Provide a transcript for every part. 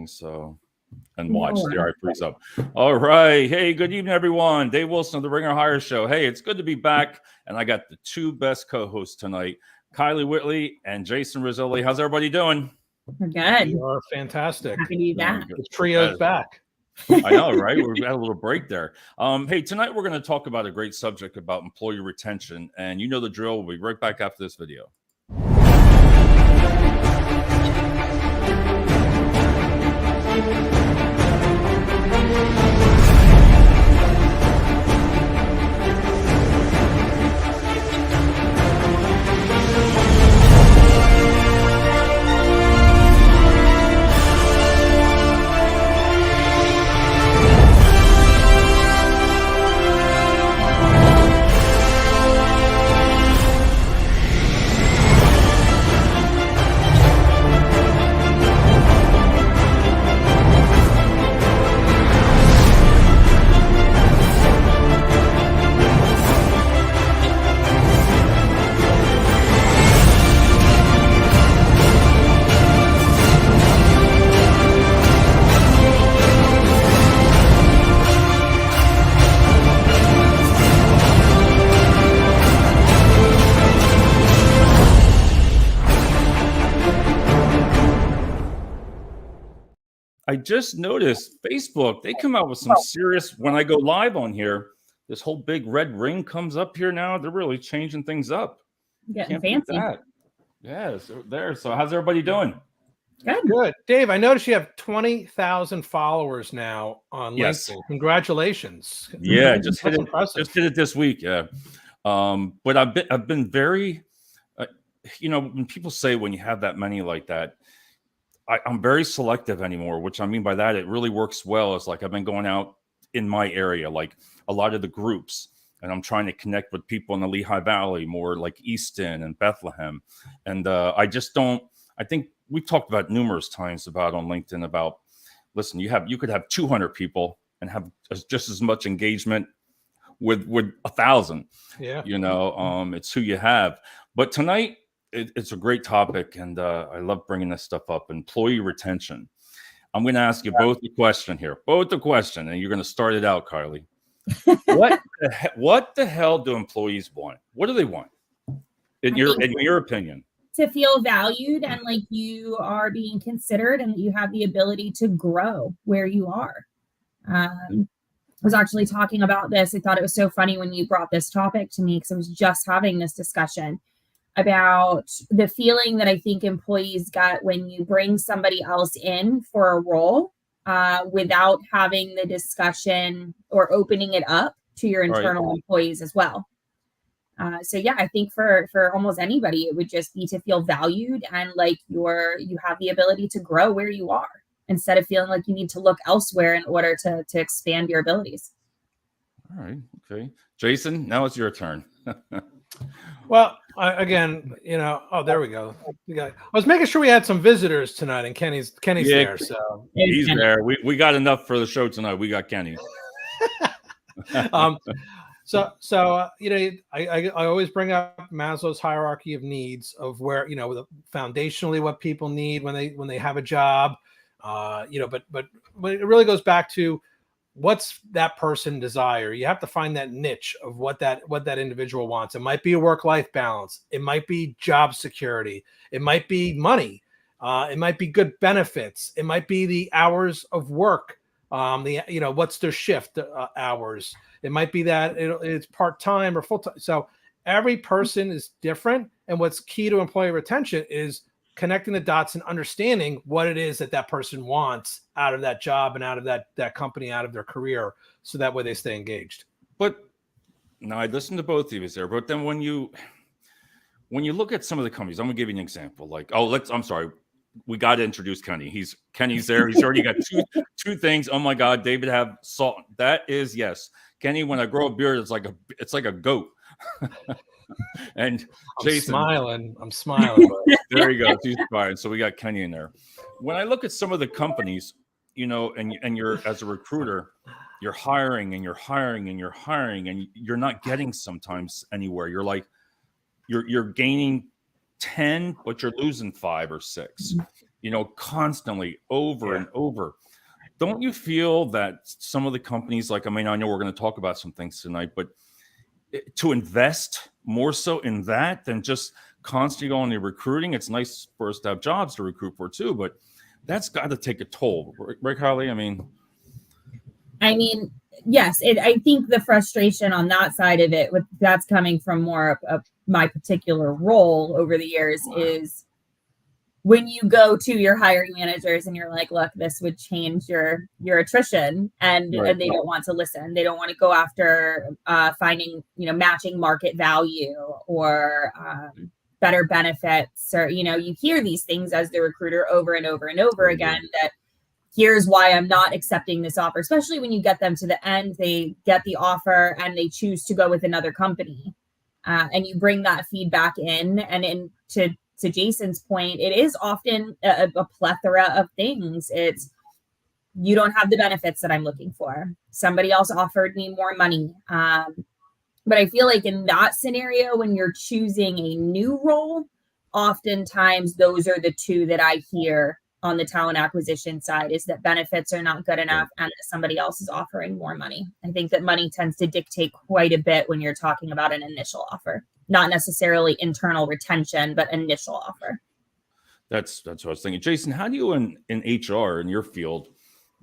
So and watch the art freeze up. All right. Hey, good evening, everyone. Dave Wilson of the Ringer Hire Show. Hey, it's good to be back. And I got the two best co-hosts tonight, Kylie Whitley and Jason Risoli. How's everybody doing? We're good. You are fantastic. Happy to be back. The trio's back. I know, right? We had a little break there. Hey, tonight we're going to talk about a great subject about employee retention. And you know the drill. We'll be right back after this video. I just noticed Facebook, they come out with some serious, when I go live on here, this whole big red ring comes up here now. They're really changing things up. Getting fancy. Yeah, so there. So how's everybody doing? Good. Dave, I noticed you have 20,000 followers now on LinkedIn. Congratulations. Yeah, just hit it this week. Yeah. But I've been very, when people say when you have that many like that, I'm very selective anymore, which I mean by that, it really works well. It's like I've been going out in my area, like a lot of the groups, and I'm trying to connect with people in the Lehigh Valley, more like Easton and Bethlehem. And I think we've talked about numerous times about on LinkedIn about, listen, you could have 200 people and have just as much engagement with 1,000. Yeah. It's who you have. But tonight, it's a great topic, and I love bringing this stuff up. Employee retention. I'm going to ask you both the question here. Both the question, and you're going to start it out, Kylie. What the hell do employees want? What do they want? In your opinion? To feel valued and like you are being considered and that you have the ability to grow where you are. I was actually talking about this. I thought it was so funny when you brought this topic to me because I was just having this discussion about the feeling that I think employees get when you bring somebody else in for a role without having the discussion or opening it up to your internal employees as well. I think for almost anybody, it would just be to feel valued and like you have the ability to grow where you are instead of feeling like you need to look elsewhere in order to expand your abilities. All right. Okay. Jason, now it's your turn. Well, again, there we go. I was making sure we had some visitors tonight, and Kenny's there. So he's there. We got enough for the show tonight. We got Kenny. I always bring up Maslow's hierarchy of needs of where foundationally what people need when they have a job. But it really goes back to what's that person desire. You have to find that niche of what that individual wants. It might be a work-life balance. It might be job security. It might be money. It might be good benefits. It might be the hours of work. What's their shift hours. It might be that it's part-time or full-time. So every person is different. And what's key to employee retention is connecting the dots and understanding what it is that person wants out of that job and out of that company, out of their career, so that way they stay engaged. But now I listened to both of you there, but then when you look at some of the companies, I'm gonna give you an example. Like, I'm sorry, we got to introduce Kenny. Kenny's there. He's already got two things. Oh my God, David have salt. That is yes, Kenny. When I grow a beard, it's like a goat. And Jason, I'm smiling. There you go. He's fine. So we got Kenny in there. When I look at some of the companies, and you're as a recruiter, you're hiring and you're hiring and you're hiring and you're not getting sometimes anywhere. You're like, you're gaining 10, but you're losing 5 or 6. constantly over and over. Don't you feel that some of the companies, like, I mean, I know we're going to talk about some things tonight, but to invest more so in that than just constantly going to recruiting? It's nice for us to have jobs to recruit for too, but that's got to take a toll, right, Kylie? I mean, yes, I think the frustration on that side of it, that's coming from more of my particular role over the years, is when you go to your hiring managers and you're like, look, this would change your attrition, and they don't want to listen. They don't want to go after finding, matching market value or better benefits, or, you hear these things as the recruiter over and over and over again, that here's why I'm not accepting this offer, especially when you get them to the end, they get the offer and they choose to go with another company. And you bring that feedback in, and to Jason's point, it is often a plethora of things. It's, you don't have the benefits that I'm looking for. Somebody else offered me more money. But I feel like in that scenario, when you're choosing a new role, oftentimes those are the two that I hear on the talent acquisition side, is that benefits are not good enough and that somebody else is offering more money. I think that money tends to dictate quite a bit when you're talking about an initial offer, not necessarily internal retention, but initial offer. That's what I was thinking. Jason, how do you in HR in your field,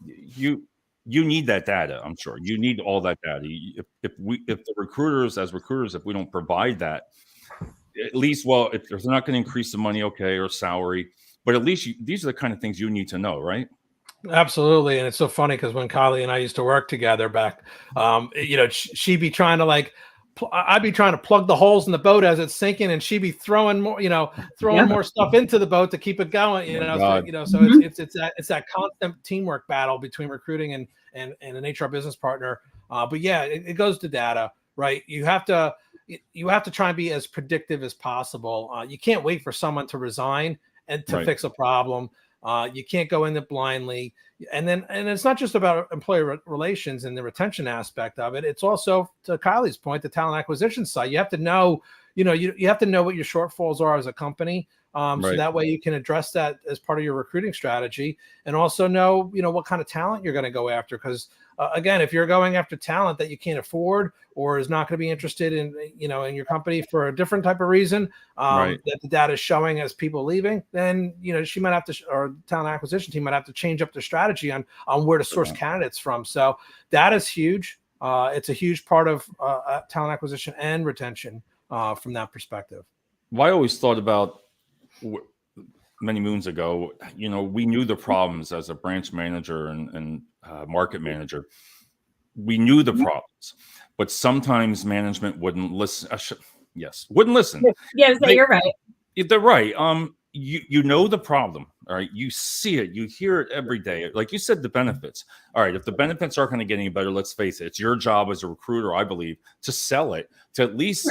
you need that data? I'm sure you need all that data. If the recruiters, if we don't provide that, at least, well, if they're not going to increase the money, okay, or salary, but at least these are the kind of things you need to know, right? Absolutely. And it's so funny because when Kylie and I used to work together back, she'd be trying to I'd be trying to plug the holes in the boat as it's sinking, and she'd be throwing more, more stuff into the boat to keep it going. So it's that constant teamwork battle between recruiting and an HR business partner. But yeah, it goes to data, right? You have to try and be as predictive as possible. You can't wait for someone to resign and to fix a problem. You can't go in it blindly. And it's not just about employee relations and the retention aspect of it. It's also, to Kylie's point, the talent acquisition side. You have to know, you have to know what your shortfalls are as a company. So that way you can address that as part of your recruiting strategy, and also know, what kind of talent you're going to go after. Because again, if you're going after talent that you can't afford or is not going to be interested in, in your company for a different type of reason, that the data is showing as people leaving, then, she might have to, or talent acquisition team might have to change up their strategy on where to source candidates from. So that is huge. It's a huge part of talent acquisition and retention from that perspective. Well, I always thought about, many moons ago, we knew the problems as a branch manager and market manager. We knew the problems, but sometimes management wouldn't listen. Wouldn't listen. Yeah, you're right. They're right. You know the problem. All right. You see it. You hear it every day. Like you said, the benefits. All right. If the benefits aren't going to get any better, let's face it. It's your job as a recruiter, I believe, to sell it, to at least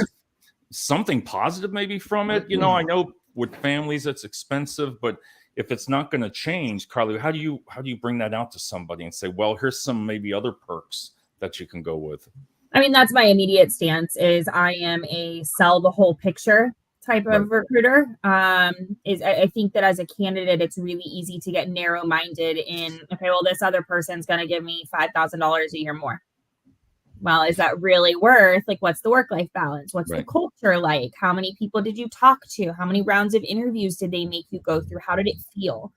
something positive maybe from it. I know with families it's expensive, but if it's not going to change, Kylie, how do you bring that out to somebody and say, well, here's some maybe other perks that you can go with? I mean, that's my immediate stance, is I am a sell the whole picture type of recruiter. I think that as a candidate, it's really easy to get narrow-minded in, okay, well, this other person's going to give me $5,000 a year more. Well, is that really worth, what's the work-life balance? What's the culture like? How many people did you talk to? How many rounds of interviews did they make you go through? How did it feel?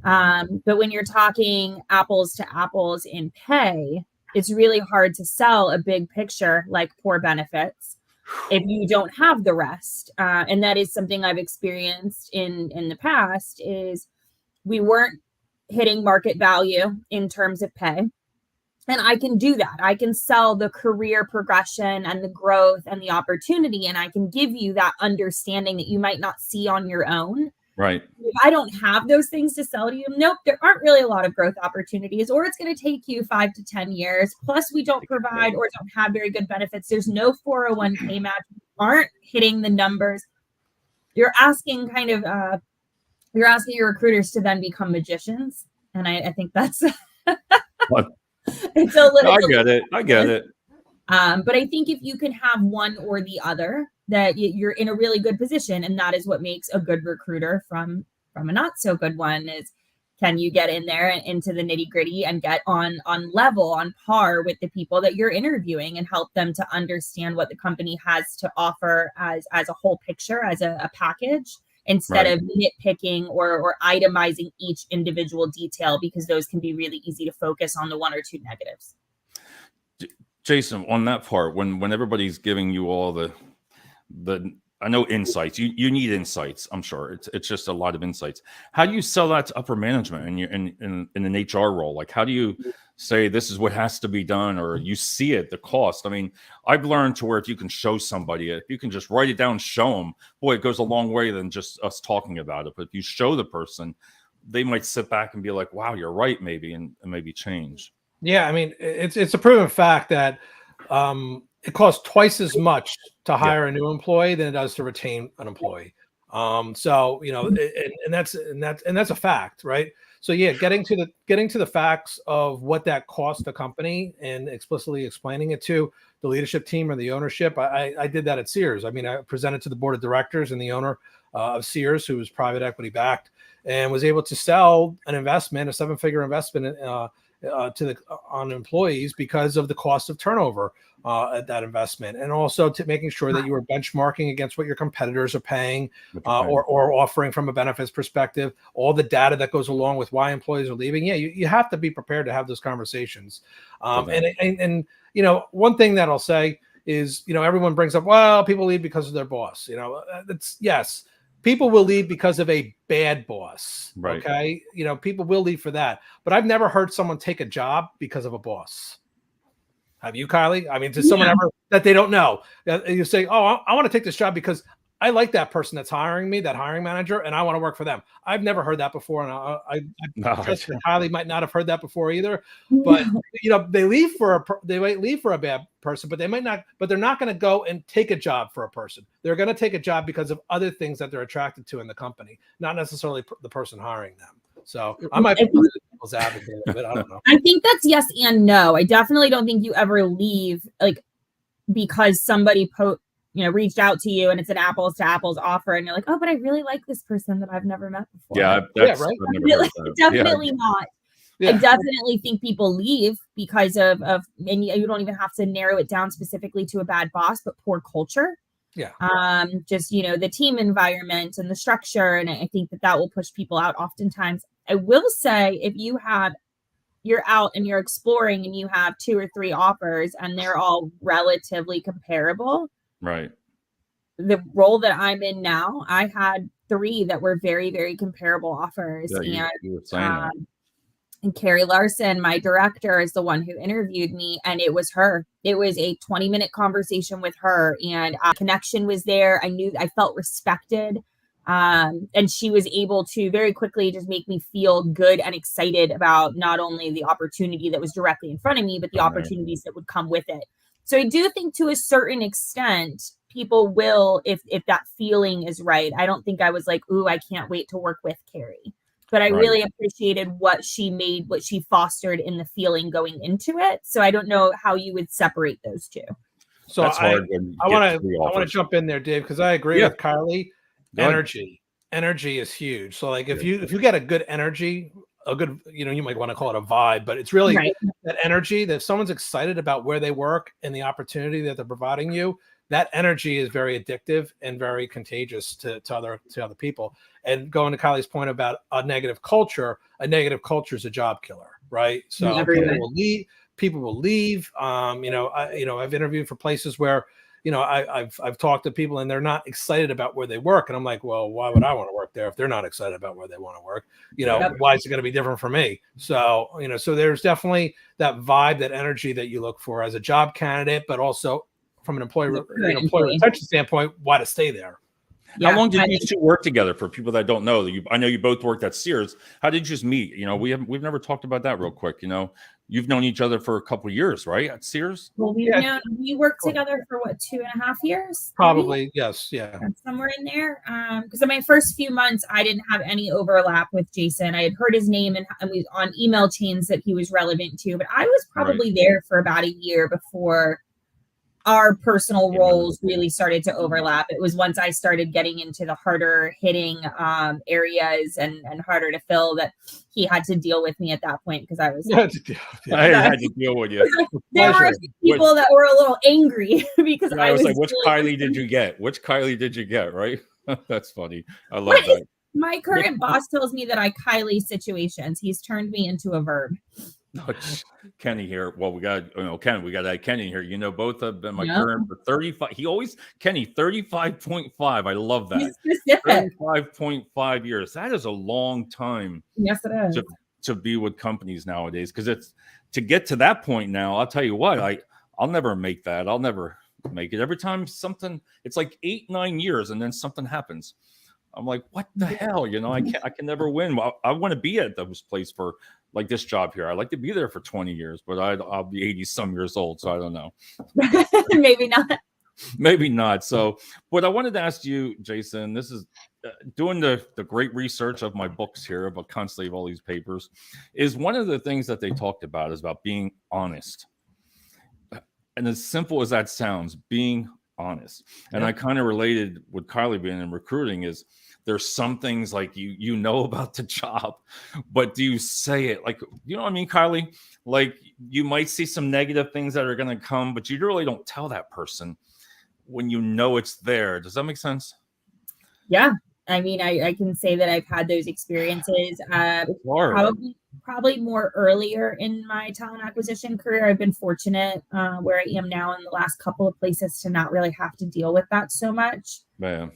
But when you're talking apples to apples in pay, it's really hard to sell a big picture like poor benefits if you don't have the rest. And that is something I've experienced in the past, is we weren't hitting market value in terms of pay. And I can do that. I can sell the career progression and the growth and the opportunity. And I can give you that understanding that you might not see on your own. Right. If I don't have those things to sell to you, nope, there aren't really a lot of growth opportunities, or it's going to take you 5 to 10 years. Plus, we don't provide or don't have very good benefits. There's no 401k match. We aren't hitting the numbers. You're asking you're asking your recruiters to then become magicians. And I think that's... It's a little. I get it. But I think if you can have one or the other, that you're in a really good position, and that is what makes a good recruiter from from a not so good one is, can you get in there and into the nitty gritty and get on level, on par with the people that you're interviewing, and help them to understand what the company has to offer as a whole picture, as a package, instead of nitpicking or itemizing each individual detail, because those can be really easy to focus on the one or two negatives. Jason, on that part, when everybody's giving you all the I know insights, you need insights. I'm sure it's just a lot of insights. How do you sell that to upper management in an HR role? Like, how do you say this is what has to be done, or you see it, the cost? I mean, I've learned to where if you can show somebody, if you can just write it down, show them, boy, it goes a long way than just us talking about it. But if you show the person, they might sit back and be like, wow, you're right, maybe, and maybe change. Yeah, I mean, it's a proven fact that it costs twice as much to hire a new employee than it does to retain an employee. So and that's a fact, right? So yeah, getting to the facts of what that costs the company and explicitly explaining it to the leadership team or the ownership. I did that at Sears. I mean, I presented to the board of directors and the owner of Sears, who was private equity backed, and was able to sell an investment, a 7-figure investment on employees because of the cost of turnover at that investment, and also to making sure that you were benchmarking against what your competitors are paying or offering from a benefits perspective, all the data that goes along with why employees are leaving. Yeah, you have to be prepared to have those conversations. And one thing that I'll say is, everyone brings up, well, people leave because of their boss. Yes. People will leave because of a bad boss. Right. Okay. People will leave for that. But I've never heard someone take a job because of a boss. Have you, Kylie? I mean, does someone ever that they don't know? You say, oh, I want to take this job because I like that person that's hiring me, that hiring manager, and I want to work for them. I've never heard that before. And I trust that Kylie might not have heard that before either. But, they might leave for a bad person, but they might not, but they're not going to go and take a job for a person. They're going to take a job because of other things that they're attracted to in the company, not necessarily the person hiring them. So I might be devil's advocate a bit. I don't know. I think that's yes and no. I definitely don't think you ever leave because somebody reached out to you and it's an apples to apples offer, and you're like, oh, but I really like this person that I've never met before. Yeah, that's right. Definitely not. Yeah. I definitely think people leave because of and you don't even have to narrow it down specifically to a bad boss, but poor culture. Yeah. Just the team environment and the structure, and I think that will push people out oftentimes. I will say, if you're out and you're exploring and you have 2 or 3 offers and they're all relatively comparable. Right. The role that I'm in now, I had 3 that were very, very comparable offers. Yeah, you were saying that. And Carrie Larson, my director, is the one who interviewed me, and it was her. It was a 20-minute conversation with her, and connection was there. I felt respected. And she was able to very quickly just make me feel good and excited about not only the opportunity that was directly in front of me, but the opportunities that would come with it. So I do think to a certain extent, people will, if that feeling is right. I don't think I was like, ooh, I can't wait to work with Carrie. But I really appreciated what she fostered in the feeling going into it. So I don't know how you would separate those two. So I want to jump in there, Dave, because I agree with Kylie. Energy is huge. So if you get a good energy, a good, you might want to call it a vibe, but it's really that energy that if someone's excited about where they work and the opportunity that they're providing you, that energy is very addictive and very contagious to other people. And going to Kylie's point about a negative culture is a job killer, right? So people will leave. I've interviewed for places where, I've talked to people and they're not excited about where they work. And I'm like, well, why would I want to work there if they're not excited about where they want to work? Why is it going to be different for me? So, so there's definitely that vibe, that energy that you look for as a job candidate, but also from an employee retention standpoint, why to stay there. How long did you two work together? For people that don't know, I know you both worked at Sears. How did you just meet? We've never talked about that real quick. You've known each other for a couple of years, right? At Sears. Well, we worked together for 2.5 years. Probably, yes, yeah, somewhere in there. Because in my first few months, I didn't have any overlap with Jason. I had heard his name and we on email chains that he was relevant to, but I was probably there for about a year before our personal roles really started to overlap. It was once I started getting into the harder hitting areas and harder to fill that he had to deal with me at that point, because I was I had to deal with you. There were people that were a little angry because I was like, which Kylie did you get? Which Kylie did you get? Right? That's funny. I love that. My current boss tells me that I Kylie situations. He's turned me into a verb. Kenny here. Well, we got Kenny here. You know, both have been my current for 35. Kenny 35.5. I love that. 35.5 years. That is a long time. Yes, it is. To be with companies nowadays, because it's to get to that point now. I'll tell you what, I'll never make that. I'll never make it. Every time something, it's like 8-9 years, and then something happens. I'm like, what the hell? You know, I can never win. I want to be at this place for like this job here. I'd like to be there for 20 years, but I'll be 80 some years old. So I don't know. Maybe not. Maybe not. So, but I wanted to ask you, Jason, this is doing the great research of my books here, but constantly of all these papers, is one of the things that they talked about is about being honest. And as simple as that sounds, being honest. And I kind of related with Kylie being in recruiting is there's some things like you know about the job, but do you say it? Like, you know what I mean, Kylie? Like, you might see some negative things that are going to come, but you really don't tell that person when you know it's there. Does that make sense? Yeah. I mean, I can say that I've had those experiences. Probably more earlier in my talent acquisition career. I've been fortunate where I am now in the last couple of places to not really have to deal with that so much. Man.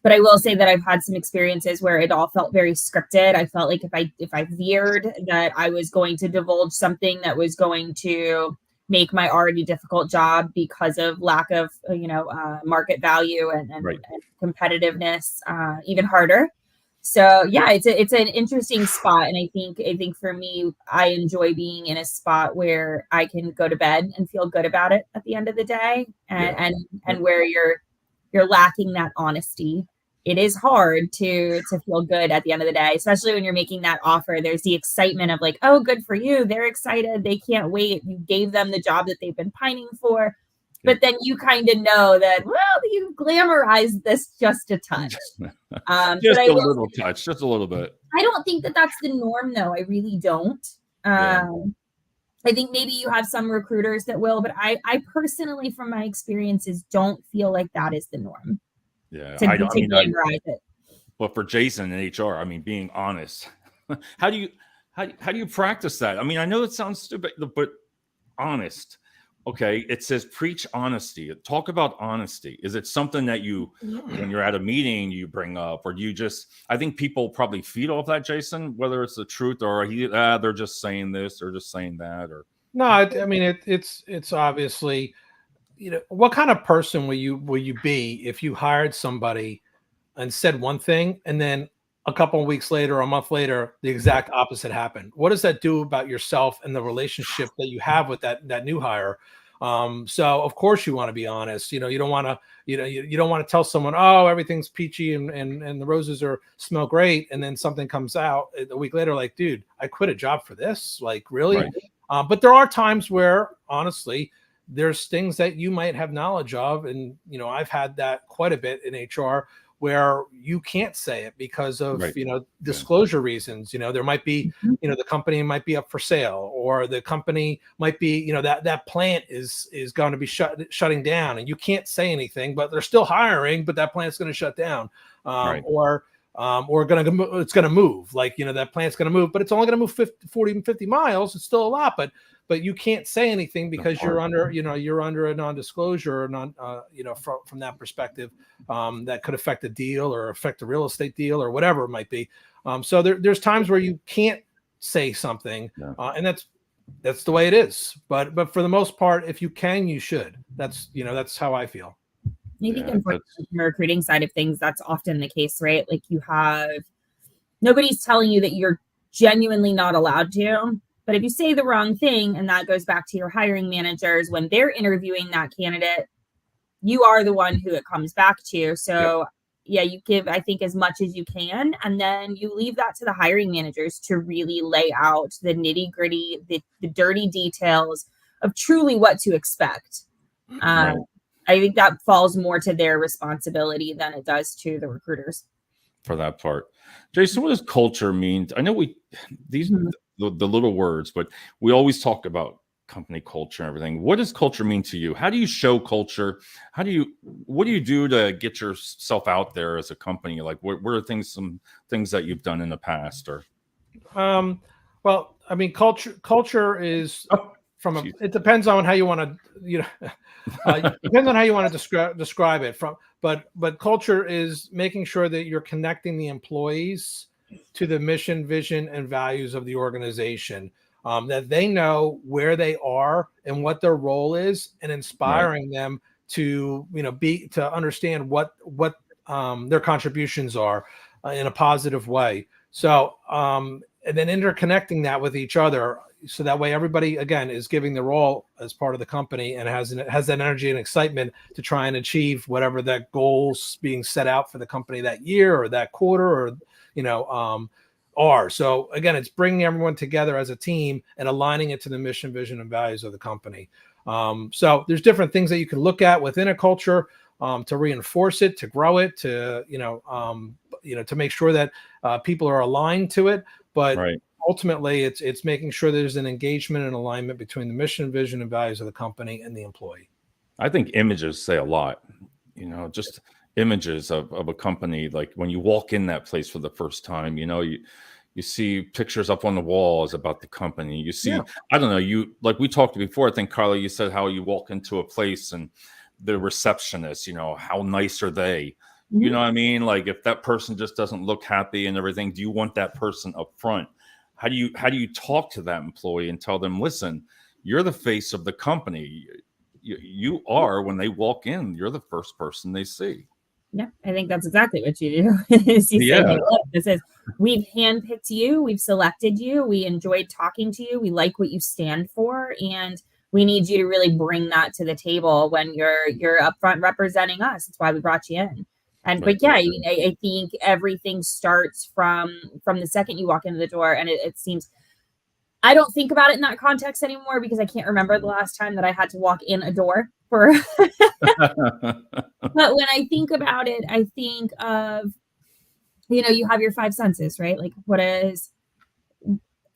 But I will say that I've had some experiences where it all felt very scripted. I felt like if I veered, that I was going to divulge something that was going to make my already difficult job because of lack of market value and competitiveness even harder. So yeah, it's an interesting spot, and I think for me, I enjoy being in a spot where I can go to bed and feel good about it at the end of the day, and where you're lacking that honesty. It is hard to feel good at the end of the day, especially when you're making that offer. There's the excitement of like, oh, good for you. They're excited. They can't wait. You gave them the job that they've been pining for. But then you kind of know that, well, you glamorized this just a touch. Just a little touch, just a little bit. I don't think that that's the norm, though. I really don't. I think maybe you have some recruiters that will, but I personally, from my experiences, don't feel like that is the norm. Yeah, to glamorize it. But for Jason in HR, I mean, being honest, how do you practice that? I mean, I know it sounds stupid, but honest. Okay, it says preach honesty. Talk about honesty. Is it something that you, when you're at a meeting, you bring up, or do you just? I think people probably feed off that, Jason, whether it's the truth or they're just saying this or just saying that, or no. I mean, it's obviously, what kind of person will you be if you hired somebody and said one thing and then a couple of weeks later or a month later the exact opposite happened? What does that do about yourself and the relationship that you have with that new hire? So of course you want to be honest. You don't want to you don't want to tell someone, oh, everything's peachy and the roses smell great, and then something comes out a week later like, dude, I quit a job for this. Like, really? Right. But there are times where honestly there's things that you might have knowledge of. And, I've had that quite a bit in HR where you can't say it because of, disclosure reasons. There might be, the company might be up for sale, or the company might be, that plant is going to be shutting down, and you can't say anything, but they're still hiring, but that plant's going to shut down. Or it's going to move, like, that plant's going to move, but it's only going to move 40, 50 miles. It's still a lot, but you can't say anything because you're under a non-disclosure, from that perspective, that could affect a deal or affect a real estate deal or whatever it might be. So there's times where you can't say something, and that's the way it is. But for the most part, if you can, you should. That's how I feel. I think from the recruiting side of things, that's often the case, right? Like, nobody's telling you that you're genuinely not allowed to. But if you say the wrong thing, and that goes back to your hiring managers when they're interviewing that candidate, you are the one who it comes back to. So you give, I think, as much as you can, and then you leave that to the hiring managers to really lay out the nitty gritty, the dirty details of truly what to expect. Right. I think that falls more to their responsibility than it does to the recruiters. For that part. Jason, what does culture mean? I know these the little words, but we always talk about company culture and everything. What does culture mean to you? How do you show culture? What do you do to get yourself out there as a company? Like what are some things that you've done in the past or well, I mean, culture is it depends on how you want to, depends on how you want to describe it but culture is making sure that you're connecting the employees to the mission, vision, and values of the organization, that they know where they are and what their role is, and inspiring them to, to understand what their contributions are in a positive way. So, and then interconnecting that with each other, so that way everybody again is giving their all as part of the company and has that energy and excitement to try and achieve whatever that goals being set out for the company that year or that quarter or are. So again, it's bringing everyone together as a team and aligning it to the mission, vision, and values of the company. So there's different things that you can look at within a culture to reinforce it, to grow it, to to make sure that people are aligned to it. But ultimately, it's making sure there's an engagement and alignment between the mission, vision, and values of the company and the employee. I think images say a lot. Just images of a company. Like when you walk in that place for the first time, you see pictures up on the walls about the company. You see, I don't know, like we talked before. I think Kylie, you said how you walk into a place and the receptionist, how nice are they? You know what I mean? Like if that person just doesn't look happy and everything, do you want that person up front? How do you talk to that employee and tell them, listen, you're the face of the company. You are, when they walk in, you're the first person they see. Yeah, I think that's exactly what you do. Is you say, hey, look, we've handpicked you, we've selected you, we enjoyed talking to you, we like what you stand for, and we need you to really bring that to the table when you're up front representing us. That's why we brought you in. And but yeah, I think everything starts from the second you walk into the door, and it seems, I don't think about it in that context anymore because I can't remember the last time that I had to walk in a door for. But when I think about it, I think of, you have your five senses, right? Like is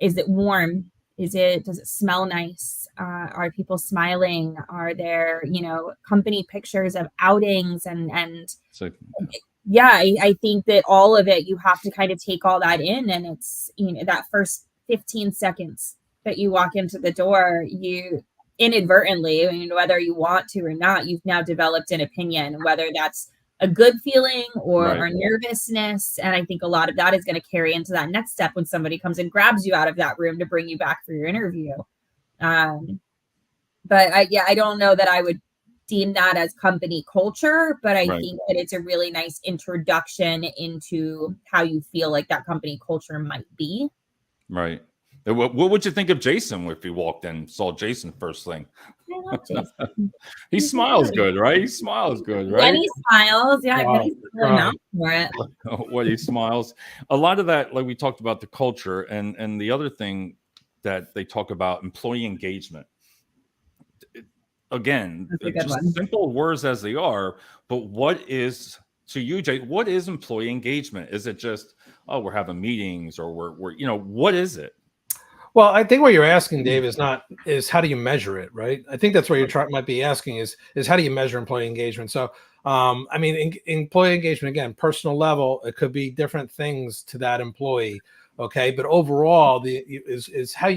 it warm? Does it smell nice? Are people smiling? Are there, company pictures of outings and yeah, I think that all of it, you have to kind of take all that in, and it's, that first 15 seconds that you walk into the door, you inadvertently, whether you want to or not, you've now developed an opinion, whether that's a good feeling or nervousness. And I think a lot of that is going to carry into that next step when somebody comes and grabs you out of that room to bring you back for your interview. But I don't know that I would deem that as company culture, but I think that it's a really nice introduction into how you feel like that company culture might be. Right. What would you think of Jason if he walked in, saw Jason first thing? I love Jason. He smiles good, right? He smiles good, right? When he smiles, for it. When he smiles. A lot of that, like we talked about the culture, and the other thing that they talk about, employee engagement. Again, just simple words as they are, but what is, to you, Jay, what is employee engagement? Is it just, we're having meetings, or we're what is it? Well, I think what you're asking, Dave, is how do you measure it, right? I think that's what you're might be asking is how do you measure employee engagement? So, I mean, employee engagement, again, personal level, it could be different things to that employee. Okay. But overall, is how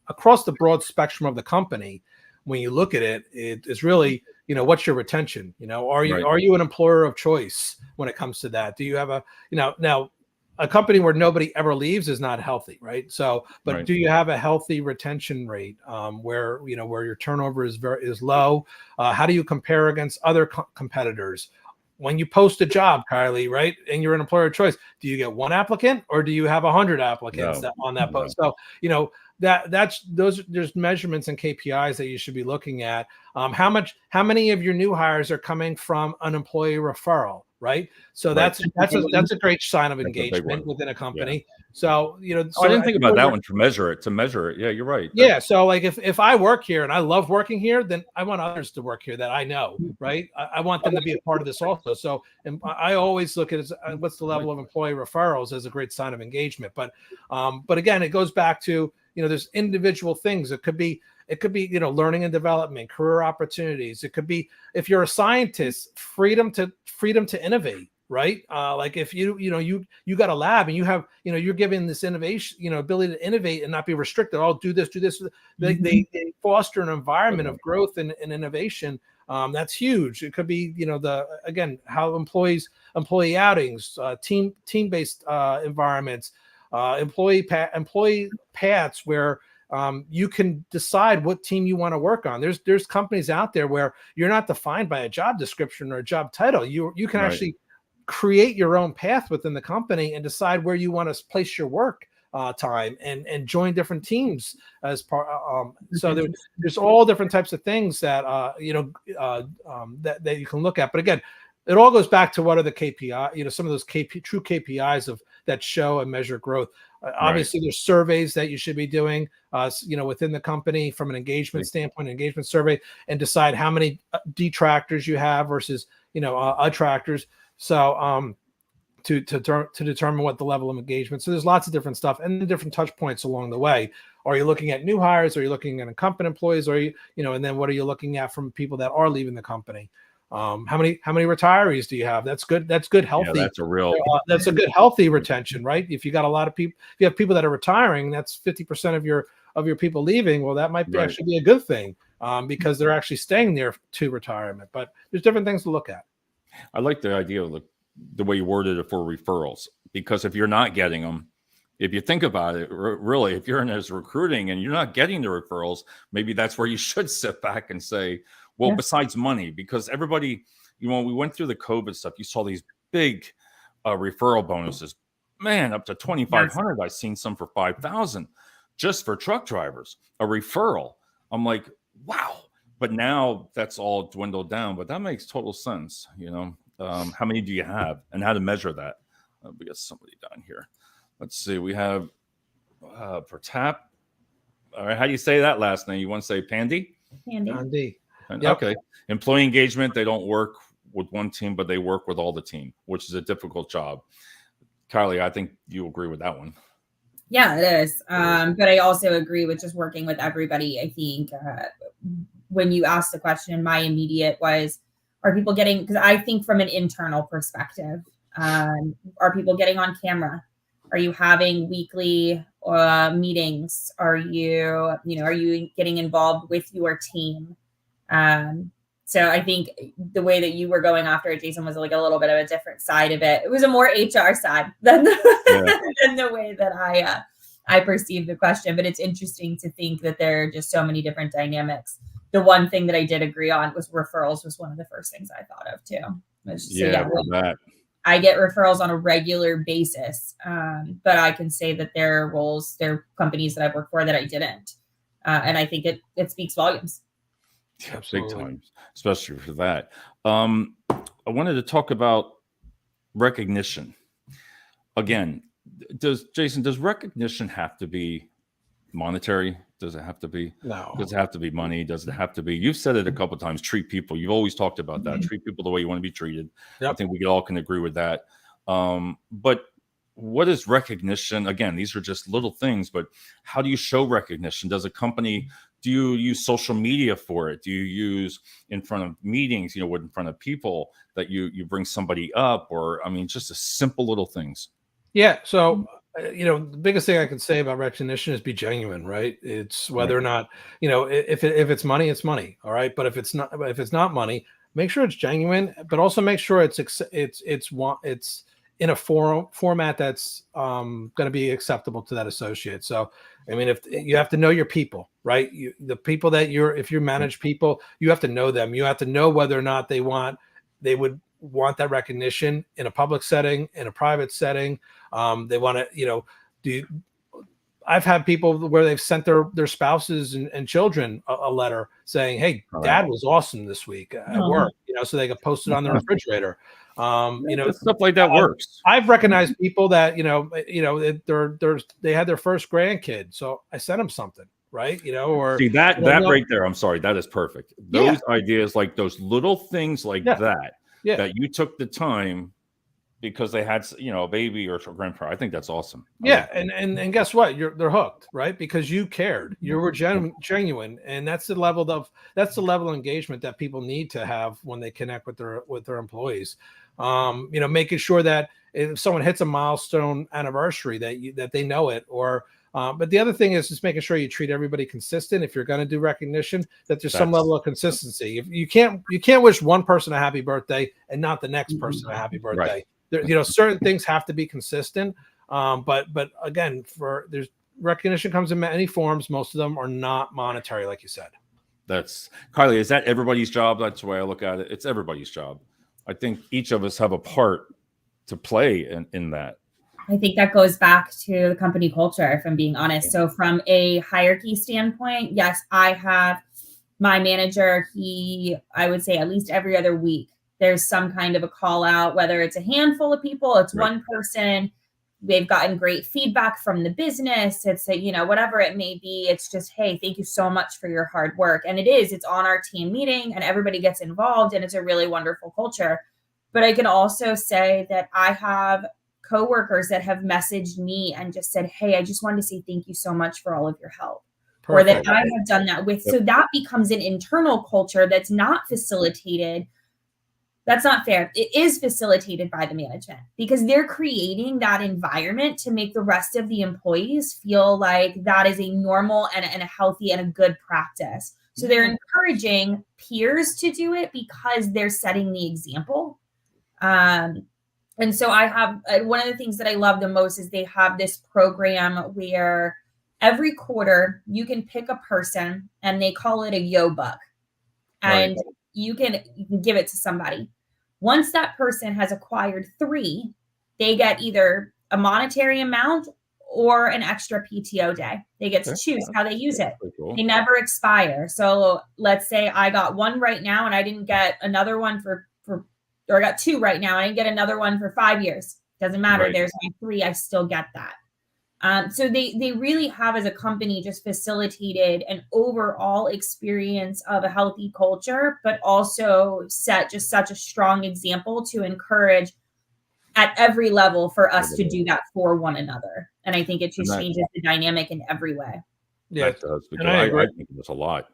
across the broad spectrum of the company, when you look at it, it's really, what's your retention? Are you an employer of choice when it comes to that? Do you have now a company where nobody ever leaves is not healthy, right? So, but do you have a healthy retention rate where your turnover is low? How do you compare against other competitors? When you post a job, Kylie, right, and you're an employer of choice, do you get one applicant or do you have 100 applicants on that post? So, there's measurements and KPIs that you should be looking at. How many of your new hires are coming from an employee referral, right? So Right. that's a great sign of That's a big one. engagement within a company. Yeah. So, you know, I didn't think about that one to measure it. Yeah, you're right. Yeah. So like if I work here and I love working here, then I want others to work here that I know, right? I want them to be a part of this also. So, and I always look at it as what's the level of employee referrals as a great sign of engagement. But again, it goes back to, you know, there's individual things. It could be, you know, learning and development, career opportunities. It could be, if you're a scientist, freedom to innovate, right? Like if you got a lab and you have, you know, you're given this innovation, you know, ability to innovate and not be restricted. Oh, do this. They foster an environment of growth and innovation. That's huge. It could be, you know, how employee outings, team-based environments, employee paths where you can decide what team you want to work on. There's companies out there where you're not defined by a job description or a job title. You can actually create your own path within the company and decide where you want to place your work time and join different teams as part. So there's all different types of things that that you can look at. But again, it all goes back to what are the KPI, you know, some of those true KPIs of that show and measure growth. Obviously, there's surveys that you should be doing, you know, within the company from an engagement standpoint, engagement survey, and decide how many detractors you have versus, you know, attractors. So to determine what the level of engagement. So there's lots of different stuff and different touch points along the way. Are you looking at new hires? Are you looking at incumbent employees? Or you know, and then what are you looking at from people that are leaving the company? How many retirees do you have? That's good. That's good. Healthy. Yeah, that's a good healthy retention, right? If you got a lot of people, if you have people that are retiring, that's 50% of your people leaving. Well, that might actually be a good thing because they're actually staying there to retirement. But there's different things to look at. I like the idea of the way you worded it for referrals, because if you're not getting them, if you think about it, really, if you're in as recruiting and you're not getting the referrals, maybe that's where you should sit back and say, well, besides money, because everybody, you know, when we went through the COVID stuff, you saw these big referral bonuses, man, up to 2,500. I've seen some for 5,000 just for truck drivers, a referral. I'm like, wow. But now that's all dwindled down, but that makes total sense. You know, how many do you have and how to measure that? We got somebody down here. Let's see. We have Pratap. All right. How do you say that last name? You want to say Pandy? Pandy. Yep. Okay. Employee engagement. They don't work with one team, but they work with all the team, which is a difficult job. Kylie, I think you agree with that one. Yeah, it is. But I also agree with just working with everybody. I think when you asked the question, my immediate was, are people getting, because I think from an internal perspective, are people getting on camera? Are you having weekly meetings? Are you getting involved with your team? So I think the way that you were going after it, Jason, was like a little bit of a different side of it. It was a more HR side than the way that I perceived the question. But it's interesting to think that there are just so many different dynamics. The one thing that I did agree on was referrals was one of the first things I thought of too. I get referrals on a regular basis, but I can say that there are companies that I've worked for that I didn't. And I think it speaks volumes. Yeah, big time, especially for that. I wanted to talk about recognition. Again, does recognition have to be monetary? Does it have to be? No. Does it have to be money? Does it have to be? You've said it a couple of times. Treat people. You've always talked about that. Treat people the way you want to be treated. Yep. I think we all can agree with that. But what is recognition? Again, these are just little things, but how do you show recognition? Does a company, do you use social media for it? Do you use in front of meetings, in front of people that you bring somebody up, or, I mean, just a simple little things? Yeah. So, the biggest thing I can say about recognition is be genuine, right? It's whether or not, if it's money, it's money. All right. But if it's not money, make sure it's genuine, but also make sure it's in a format that's going to be acceptable to that associate. So, I mean, if you have to know your people, right? The people that if you manage people, you have to know them. You have to know whether or not they would want that recognition in a public setting, in a private setting. They want to, I've had people where they've sent their spouses and children a letter saying, "Hey, Dad was awesome this week at work," so they can post it on the refrigerator. Stuff like that works. I've recognized people that, they had their first grandkid. So I sent them something, right. Or see that right there. I'm sorry. That is perfect. Those ideas, like those little things like that you took the time because they had, a baby or a grandparent. I think that's awesome. And guess what? They're hooked, right? Because you cared, you were genuine, and that's the level of engagement that people need to have when they connect with their employees. Making sure that if someone hits a milestone anniversary that they know it, or but the other thing is just making sure you treat everybody consistent. If you're going to do recognition, that there's some level of consistency. If you can't wish one person a happy birthday and not the next person a happy birthday. Right. Certain things have to be consistent. But again, there's recognition comes in many forms. Most of them are not monetary, like you said. That's Kylie. Is that everybody's job? That's the way I look at it. It's everybody's job. I think each of us have a part to play in that. I think that goes back to the company culture, if I'm being honest. So from a hierarchy standpoint, yes, I have my manager. I would say at least every other week, there's some kind of a call out, whether it's a handful of people, it's one person. They've gotten great feedback from the business. It's whatever it may be. It's just, hey, thank you so much for your hard work. And it's on our team meeting and everybody gets involved and it's a really wonderful culture. But I can also say that I have coworkers that have messaged me and just said, hey, I just wanted to say thank you so much for all of your help. Perfect. Or that I have done that with. So that becomes an internal culture that's not facilitated. That's not fair. It is facilitated by the management because they're creating that environment to make the rest of the employees feel like that is a normal and a healthy and a good practice. So they're encouraging peers to do it because they're setting the example. And so I have one of the things that I love the most is they have this program where every quarter you can pick a person and they call it a yo buck. And you can give it to somebody. Once that person has acquired 3, they get either a monetary amount or an extra PTO day. They get to choose how they use it. Cool. They never expire. So let's say I got 1 right now and I didn't get another one or I got 2 right now. I didn't get another one for 5 years. Doesn't matter. There's my 3. I still get that. So they really have, as a company, just facilitated an overall experience of a healthy culture, but also set just such a strong example to encourage at every level for us to do that for one another. And I think it just changes the dynamic in every way. Yeah, that does, because I think it's a lot.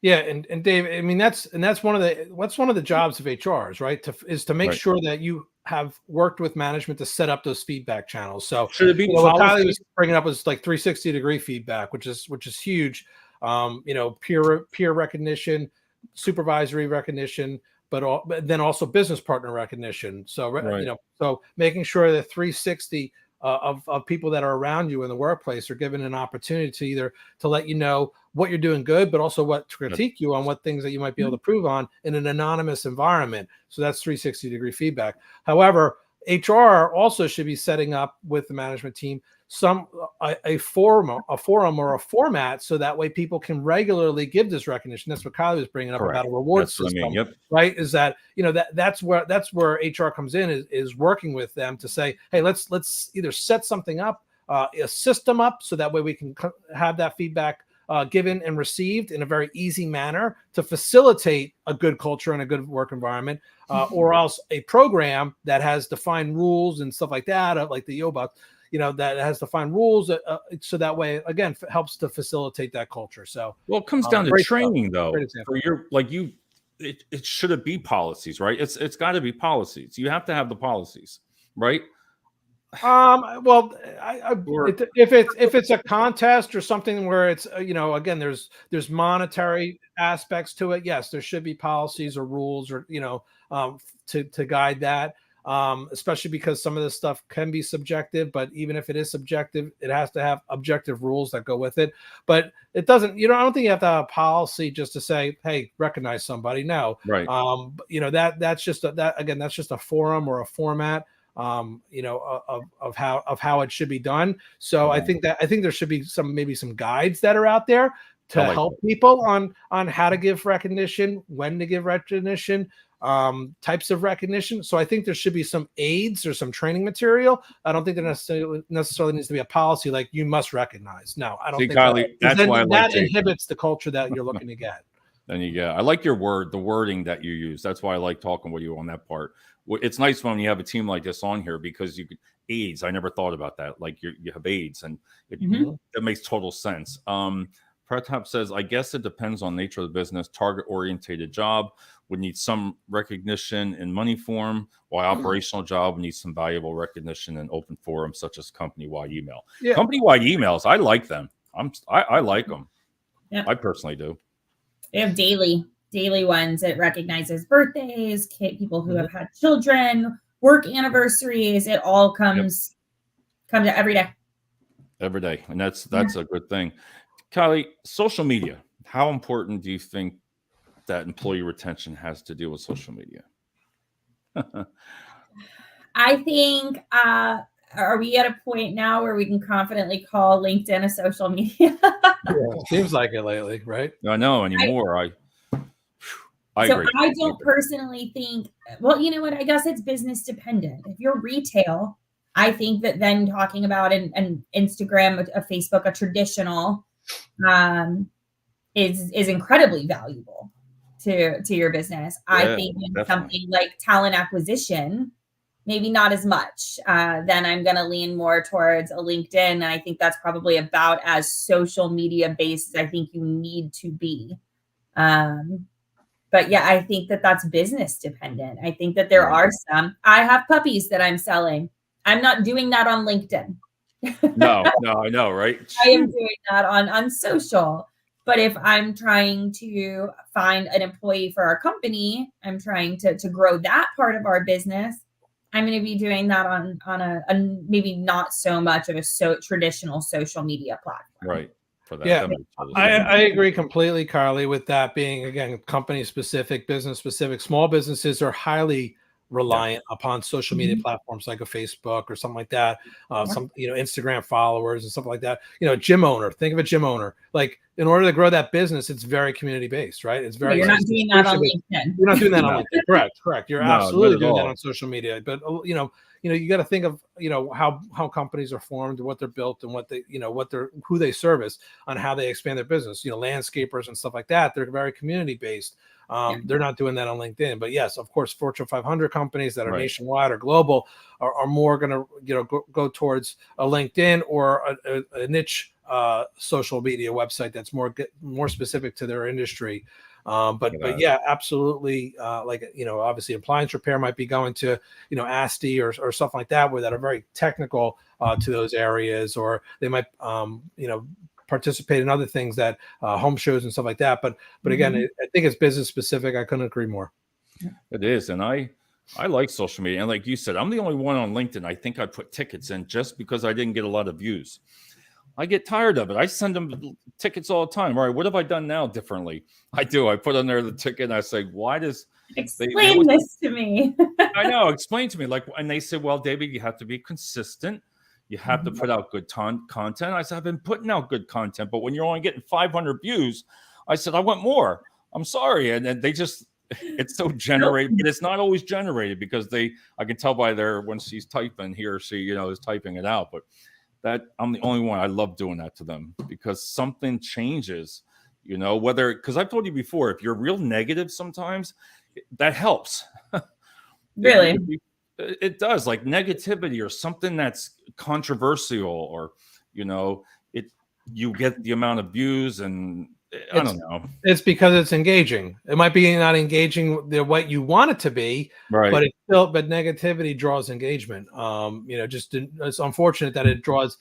Yeah, and Dave, I mean that's one of the jobs of HRs, right? To make sure that you have worked with management to set up those feedback channels. So should it be what Kylie was bringing up was like 360-degree feedback, which is huge. Peer recognition, supervisory recognition, but then also business partner recognition. So so making sure that 360 of people that are around you in the workplace are given an opportunity to let you know what you're doing good, but also what to critique you on what things that you might be able to improve on in an anonymous environment. So that's 360-degree feedback. However, HR also should be setting up with the management team a forum or a format so that way people can regularly give this recognition. That's what Kylie was bringing up about a reward system, right? Is that that's where HR comes in is working with them to say, hey, let's either set something up, a system up, so that way we can have that feedback given and received in a very easy manner to facilitate a good culture and a good work environment, or else a program that has defined rules and stuff like that, like the YOBUC, that has defined rules, so that way, again, helps to facilitate that culture. So, well, it comes down to training, though. For it should be policies, right? It's got to be policies. You have to have the policies, right? Well, if it's a contest or something where it's again, there's monetary aspects to it. Yes, there should be policies or rules or to guide that. Especially because some of this stuff can be subjective, but even if it is subjective, it has to have objective rules that go with it. But it doesn't, I don't think you have to have a policy just to say, hey, recognize somebody. No. Right. That's just that's just a forum or a format, of how it should be done. So I think there should be maybe some guides that are out there to help people on how to give recognition, when to give recognition. types of recognition. So I think there should be some aids or some training material. I don't think there necessarily needs to be a policy like you must recognize. No, I don't think Kylie, that's why that inhibits the culture that you're looking to get. Then I like your the wording that you use. That's why I like talking with you on that part. It's nice when you have a team like this on here because you could aids. I never thought about that. Like you have aids, and that makes total sense. Pratap says, I guess it depends on nature of the business. Target orientated job would need some recognition in money form, while operational job would need some valuable recognition in open forums such as company-wide email. Yeah. Company-wide emails, I like them. I like them. Yeah. I personally do. We have daily ones. It recognizes birthdays, people who have had children, work anniversaries. It all comes every day. Every day, and that's a good thing. Kylie, social media. How important do you think that employee retention has to do with social media? I think. Are we at a point now where we can confidently call LinkedIn a social media? Seems like it lately, right? I know anymore. I agree. I don't personally think. Well, you know what? I guess it's business dependent. If you're retail, I think that then talking about an Instagram, a Facebook, a traditional, is incredibly valuable to your business. I think something like talent acquisition, maybe not as much. Then I'm going to lean more towards a LinkedIn. I think that's probably about as social media based as I think you need to be. But yeah, I think that's business dependent. I think that there are some. I have puppies that I'm selling. I'm not doing that on LinkedIn. No, I know, right? I am doing that on social. But if I'm trying to find an employee for our company, I'm trying to grow that part of our business, I'm going to be doing that on a maybe not so much of a traditional social media platform. Right. For that. Yeah, I agree completely, Carly, with that being, again, company specific, business specific. Small businesses are highly reliant upon social media platforms like a Facebook or something like that. Some, Instagram followers and stuff like that. Gym owner. Think of a gym owner. Like, in order to grow that business, it's very community based, right? It's very. You're not doing that on LinkedIn. You're not doing that on LinkedIn. Correct. You're absolutely doing that on social media. But you got to think of how companies are formed, what they're built, and what they who they service, on how they expand their business. Landscapers and stuff like that. They're very community based. They're not doing that on LinkedIn. But yes, of course, Fortune 500 companies that are nationwide or global are more going to go towards a LinkedIn or a niche social media website that's more specific to their industry. But yeah, absolutely. Obviously appliance repair might be going to, ASTI or stuff like that, that are very technical to those areas, or they might, participate in other things that home shows and stuff like that. But again, I think it's business specific. I couldn't agree more. It is. And I like social media. And like you said, I'm the only one on LinkedIn. I think I put tickets in just because I didn't get a lot of views. I get tired of it. I send them tickets all the time. All right, what have I done now differently? I do. I put on there the ticket and I say, why does explain this to me? I know. Explain to me. And they say, well, David, you have to be consistent. You have to put out good content. I said, I've been putting out good content, but when you're only getting 500 views, I said, I want more. I'm sorry. And then they just, it's so generated, but it's not always generated because I can tell by when she's typing, he or she, is typing it out. But that I'm the only one. I love doing that to them because something changes, because I've told you before, if you're real negative sometimes, that helps. Really? It does, like negativity or something that's controversial, or you get the amount of views, and I don't know. It's because it's engaging. It might be not engaging what you want it to be, right? But negativity draws engagement. It's unfortunate that it draws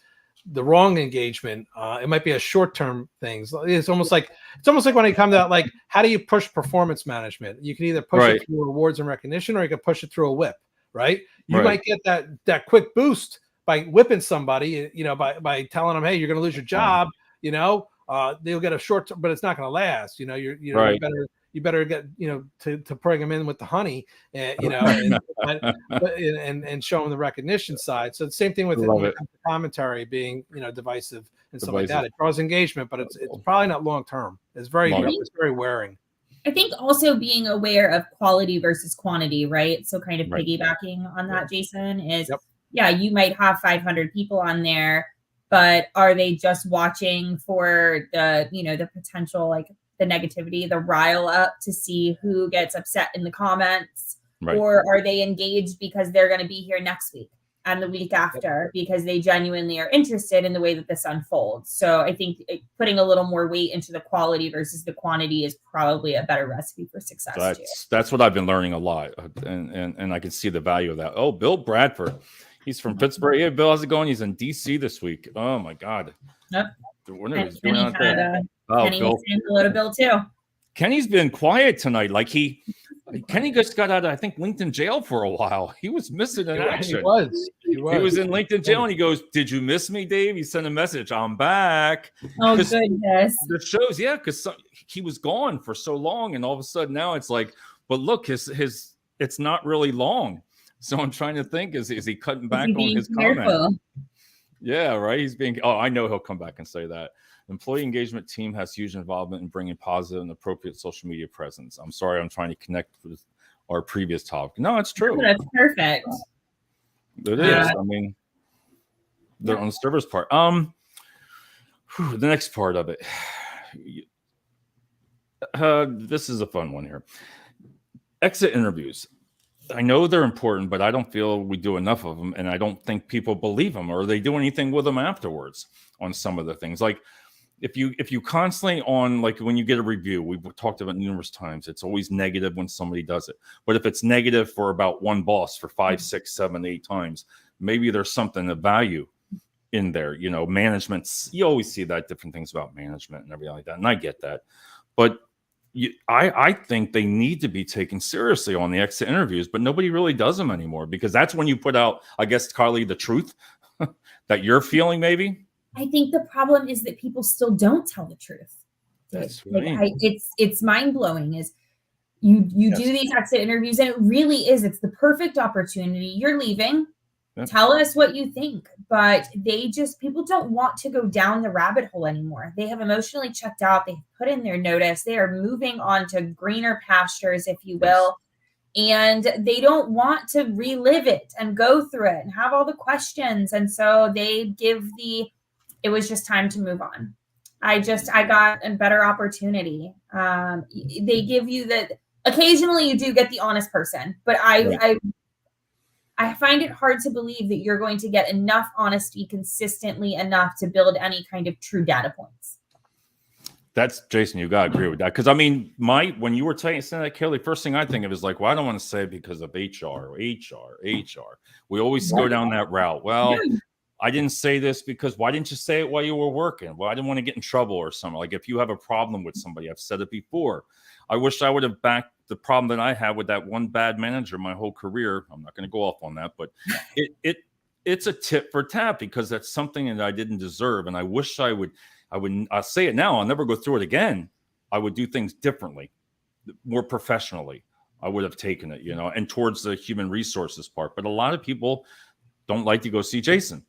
the wrong engagement. It might be a short-term thing. It's almost like when it comes out, like, how do you push performance management? You can either push it through rewards and recognition, or you can push it through a whip. Right? You might get that quick boost by whipping somebody, by telling them, hey, you're going to lose your job. They'll get a short term, but it's not going to last. You better get to bring them in with the honey, and and show them the recognition side. So the same thing with the commentary being divisive and stuff like that. It draws engagement, but it's probably not long term. It's very wearing. I think also being aware of quality versus quantity, right? So kind of Right. piggybacking on that, Jason, is Yep. yeah, you might have 500 people on there, but are they just watching for the, the potential, like the negativity, the rile up to see who gets upset in the comments? Right. Or are they engaged because they're going to be here next week and the week after because they genuinely are interested in the way that this unfolds? So I think putting a little more weight into the quality versus the quantity is probably a better recipe for success too. That's what I've been learning a lot, and I can see the value of that. Oh, Bill Bradford, he's from Pittsburgh. Hey, Bill, how's it going? He's in DC this week. Oh my God. Yep. Kenny was saying hello to Bill too. Kenny's been quiet tonight. Like Kenny just got out of, I think, LinkedIn jail for a while. He was missing in action. He was in LinkedIn jail, and he goes, "Did you miss me, Dave?" He sent a message. I'm back. Oh goodness. The shows, yeah, because he was gone for so long, and all of a sudden now it's like, but look, his it's not really long. So I'm trying to think, is he cutting back on his comment? Yeah, right. He's being. Oh, I know he'll come back and say that. Employee engagement team has huge involvement in bringing positive and appropriate social media presence. I'm sorry, I'm trying to connect with our previous topic. No, it's true. Oh, that's perfect. It is. I mean, they're on the server's part. The next part of it. This is a fun one here. Exit interviews. I know they're important, but I don't feel we do enough of them, and I don't think people believe them or they do anything with them afterwards on some of the things. Like, if you constantly on, like, when you get a review, we've talked about it numerous times, it's always negative when somebody does it. But if it's negative for about one boss for 5, 6, 7, 8 times, maybe there's something of value in there. Management's, you always see that, different things about management and everything like that. And I get that. But I think they need to be taken seriously on the exit interviews, but nobody really does them anymore, because that's when you put out, I guess, Kylie, the truth that you're feeling maybe. I think the problem is that people still don't tell the truth. That's right. It's mind-blowing. Is you do these exit interviews, and it really is, it's the perfect opportunity. You're leaving. Tell us what you think. But people don't want to go down the rabbit hole anymore. They have emotionally checked out. They've put in their notice. They are moving on to greener pastures, if you will. And they don't want to relive it and go through it and have all the questions. And so they give it was just time to move on. I got a better opportunity. They give you occasionally you do get the honest person, but I find it hard to believe that you're going to get enough honesty consistently enough to build any kind of true data points. That's Jason. You got to agree with that. Because I mean, when you were saying that, Kelly, first thing I think of is like, well, I don't want to say because of HR. We always go down that route. Well, I didn't say this because why didn't you say it while you were working? Well, I didn't want to get in trouble or something. Like if you have a problem with somebody, I've said it before. I wish I would have backed the problem that I had with that one bad manager my whole career. I'm not going to go off on that, but it's a tit for tat because that's something that I didn't deserve. And I wish I'll say it now. I'll never go through it again. I would do things differently, more professionally. I would have taken it, and towards the human resources part. But a lot of people don't like to go see Jason.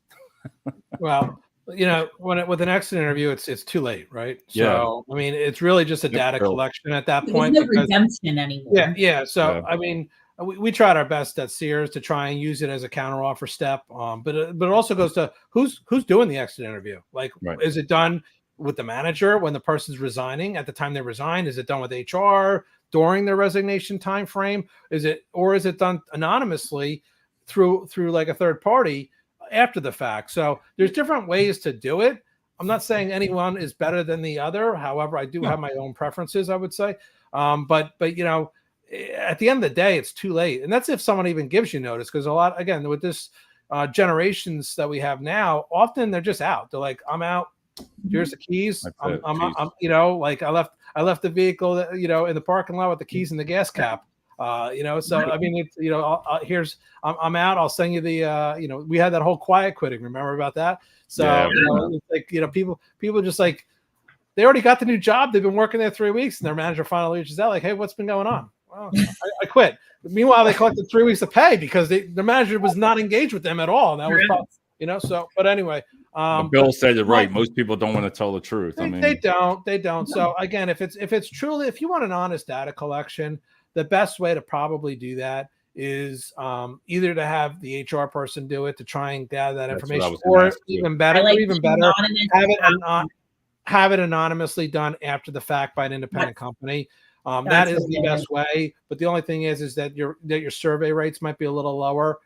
Well, with an exit interview, it's too late, right? So, I mean, it's really just a data collection at that point. There's no redemption anymore. Yeah. So, I mean, we tried our best at Sears to try and use it as a counteroffer step. But it also goes to who's doing the exit interview. Like, is it done with the manager when the person's resigning at the time they resign? Is it done with HR during their resignation time frame? Is it done anonymously through like a third party after the fact? So there's different ways to do it. I'm not saying anyone is better than the other. However, I do have my own preferences, I would say. But at the end of the day, it's too late. And that's if someone even gives you notice, because a lot, again, with this generations that we have now, often they're just out. They're like, I'm out. Here's the keys. I'm like I left the vehicle, in the parking lot with the keys and the gas cap. So I mean, it's, I'm out. I'll send you the, we had that whole quiet quitting. Remember about that? So, it's like, people just like, they already got the new job. They've been working there 3 weeks and their manager finally reaches out like, hey, what's been going on? Well, I quit. Meanwhile, they collected 3 weeks of pay because the manager was not engaged with them at all. And that was So, but anyway, Bill said it right. Most people don't want to tell the truth. They don't. So again, if it's truly, if you want an honest data collection, the best way to probably do that is either to have the HR person do it to try and gather that information, or even better, have it anonymously done after the fact by an independent company. That is the best way. But the only thing is that your survey rates might be a little lower.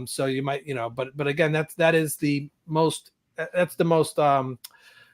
So you might, but again, that's the most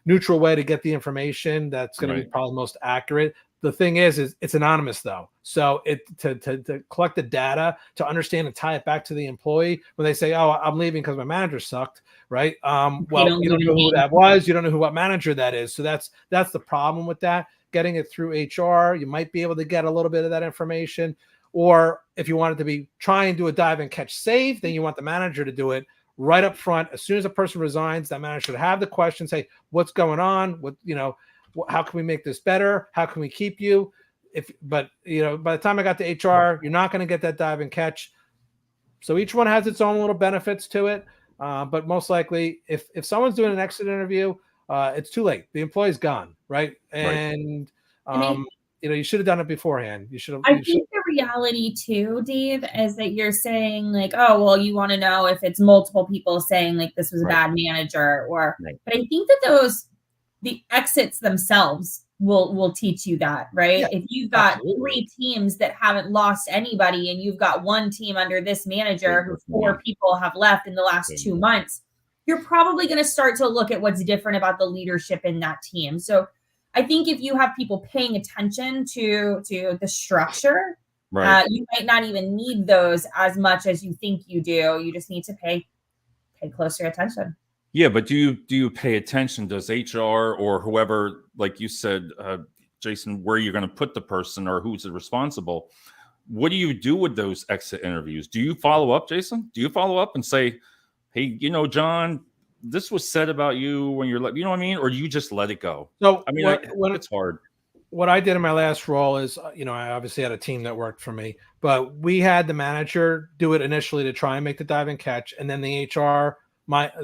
neutral way to get the information. That's going to be probably most accurate. The thing is it's anonymous though. So to collect the data, to understand and tie it back to the employee when they say, "Oh, I'm leaving because my manager sucked," right? Well, you don't know who that was. You don't know what manager that is. So that's the problem with that. Getting it through HR, you might be able to get a little bit of that information. Or if you want it to be try and do a dive and catch save, then you want the manager to do it right up front. As soon as a person resigns, that manager should have the question, say, "What's going on? How can we make this better? How can we keep you?" But by the time I got to HR, you're not going to get that dive and catch. So each one has its own little benefits to it. But most likely, if someone's doing an exit interview, it's too late. The employee's gone, right? And you should have done it beforehand. I think the reality too, Dave, is that you're saying like, oh, well, you want to know if it's multiple people saying like this was a bad manager, but I think that the exits themselves will teach you that, right? Yeah, if you've got 3 teams that haven't lost anybody and you've got one team under this manager who 4 people have left in the last 2 months, you're probably going to start to look at what's different about the leadership in that team. So I think if you have people paying attention to the structure, you might not even need those as much as you think you do. You just need to pay closer attention. Yeah, but do you pay attention? Does HR or whoever, like you said, Jason, where you're going to put the person or who's responsible? What do you do with those exit interviews? Do you follow up, Jason? Do you follow up and say, "Hey, John, this was said about you when you're," you know what I mean? Or do you just let it go? So I mean, it's hard. What I did in my last role is, I obviously had a team that worked for me, but we had the manager do it initially to try and make the dive and catch, and then the HR,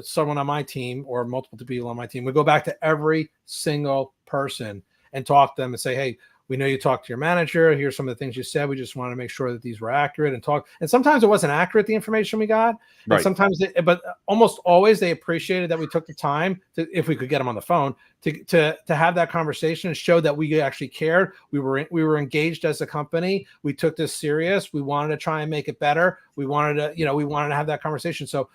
someone on my team or multiple people on my team would go back to every single person and talk to them and say, "Hey, we know you talked to your manager. Here's some of the things you said. We just want to make sure that these were accurate," and talk. And sometimes it wasn't accurate, the information we got. Right. And sometimes, but almost always they appreciated that we took the time to, if we could get them on the phone, to have that conversation and show that we actually cared. We were engaged as a company. We took this serious. We wanted to try and make it better. We wanted to have that conversation. So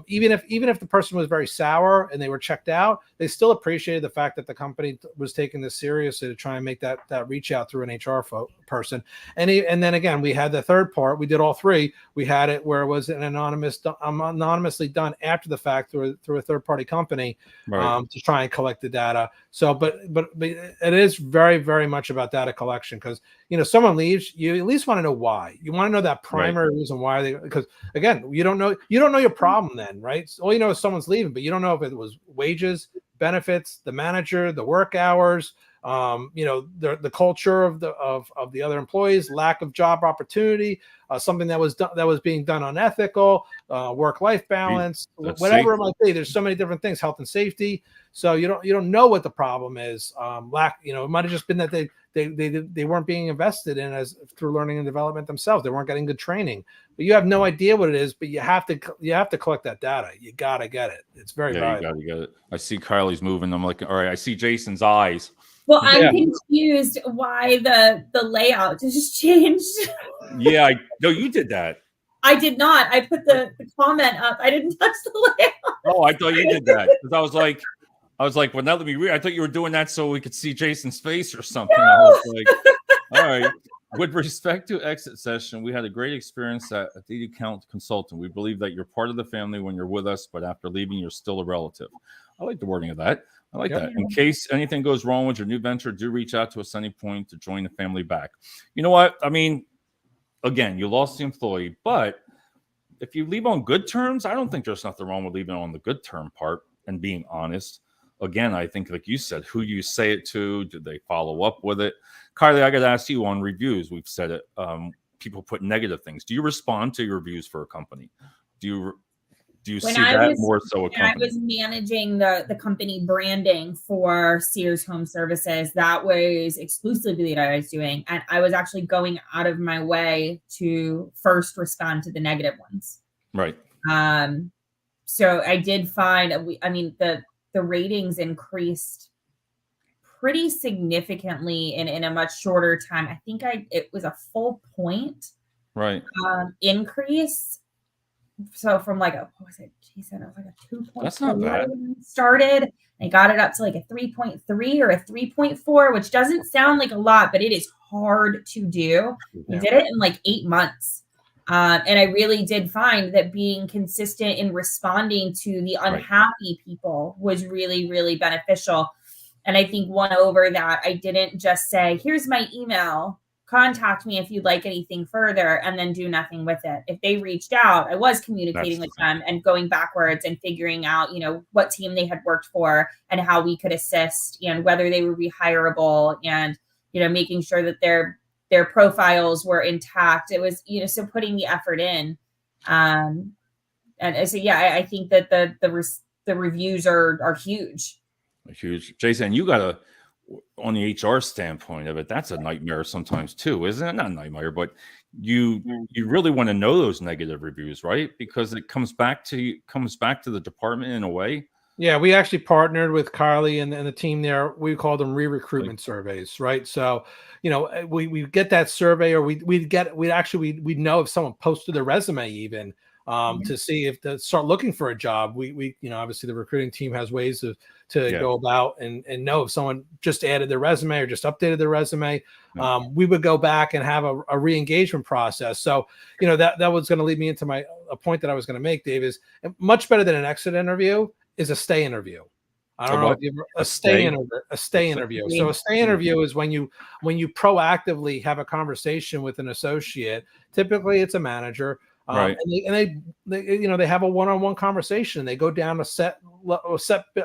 even if the person was very sour and they were checked out, they still appreciated the fact that the company was taking this seriously to try and make that reach out through an HR person. And then again, we had the third part. We did all 3. We had it where it was an anonymously done after the fact through a third party company to try and collect the data. So, but it is very, very much about data collection because someone leaves, you at least want to know why. You want to know that primary reason why because again, you don't know your problem then, right? So all you know is someone's leaving, but you don't know if it was wages, benefits, the manager, the work hours, the culture of the other employees, lack of job opportunity, something that was being done unethical, work-life balance, whatever it might be. There's so many different things, health and safety. So you don't know what the problem is. It might have just been that they weren't being invested in as through learning and development themselves. They weren't getting good training. But you have no idea what it is. But you have to collect that data. You gotta get it. It's very valuable. You gotta get it. I see Kylie's moving. I'm like, all right. I see Jason's eyes. Well, I'm confused why the layout just changed. No, you did that. I did not. I put the comment up. I didn't touch the layout. Oh, I thought you did that because I was like, well, now let me read. I thought you were doing that so we could see Jason's face or something. No. I was like, all right. With respect to exit session, we had a great experience at the account consultant. We believe that you're part of the family when you're with us, but after leaving, you're still a relative. I like the wording of that. I like that. In case anything goes wrong with your new venture, do reach out to us at any point to join the family back. You know what? I mean, again, you lost the employee, but if you leave on good terms, I don't think there's nothing wrong with leaving on the good term part and being honest. Again, I think, like you said, who you say it to, did they follow up with it? Kylie, I got to ask you on reviews. We've said it. People put negative things. Do you respond to your reviews for a company? Do you Do you When see I that was more so a when I company? was managing the company branding for Sears Home Services, that was exclusively what I was doing, and I was actually going out of my way to first respond to the negative ones. Right. So I did find, I mean, the ratings increased pretty significantly in a much shorter time. I think it was a full point Right. increase. So from like a, what was it? Jason, it was like a 2.4 That's not bad. when it started. I got it up to like a 3.3 or a 3.4, which doesn't sound like a lot, but it is hard to do. I did it in like 8 months. And I really did find that being consistent in responding to the unhappy people was really, really beneficial. And I think won over that. I didn't just say, here's my email, contact me if you'd like anything further, and then do nothing with it. If they reached out, I was communicating with them and going backwards and figuring out, what team they had worked for and how we could assist and whether they were rehireable and, making sure that their profiles were intact. It was, so putting the effort in. And so, yeah, I think that the reviews are huge. Huge. Jason, you got on the HR standpoint of it, that's a nightmare sometimes too, isn't it? Not a nightmare, but you really want to know those negative reviews, right? Because it comes back to the department in a way. Yeah, we actually partnered with Kylie and the team there. We call them re-recruitment surveys, right? So, we get that survey, or we'd know if someone posted their resume even. To see if to start looking for a job. We obviously the recruiting team has ways to go about and know if someone just added their resume or just updated their resume. We would go back and have a re-engagement process. So, that was going to lead me into a point that I was going to make, Dave, is much better than an exit interview is a stay interview. I don't know if you've a stay interview. So a stay interview is when you proactively have a conversation with an associate. Typically it's a manager. Right. And they have a one-on-one conversation. They go down a set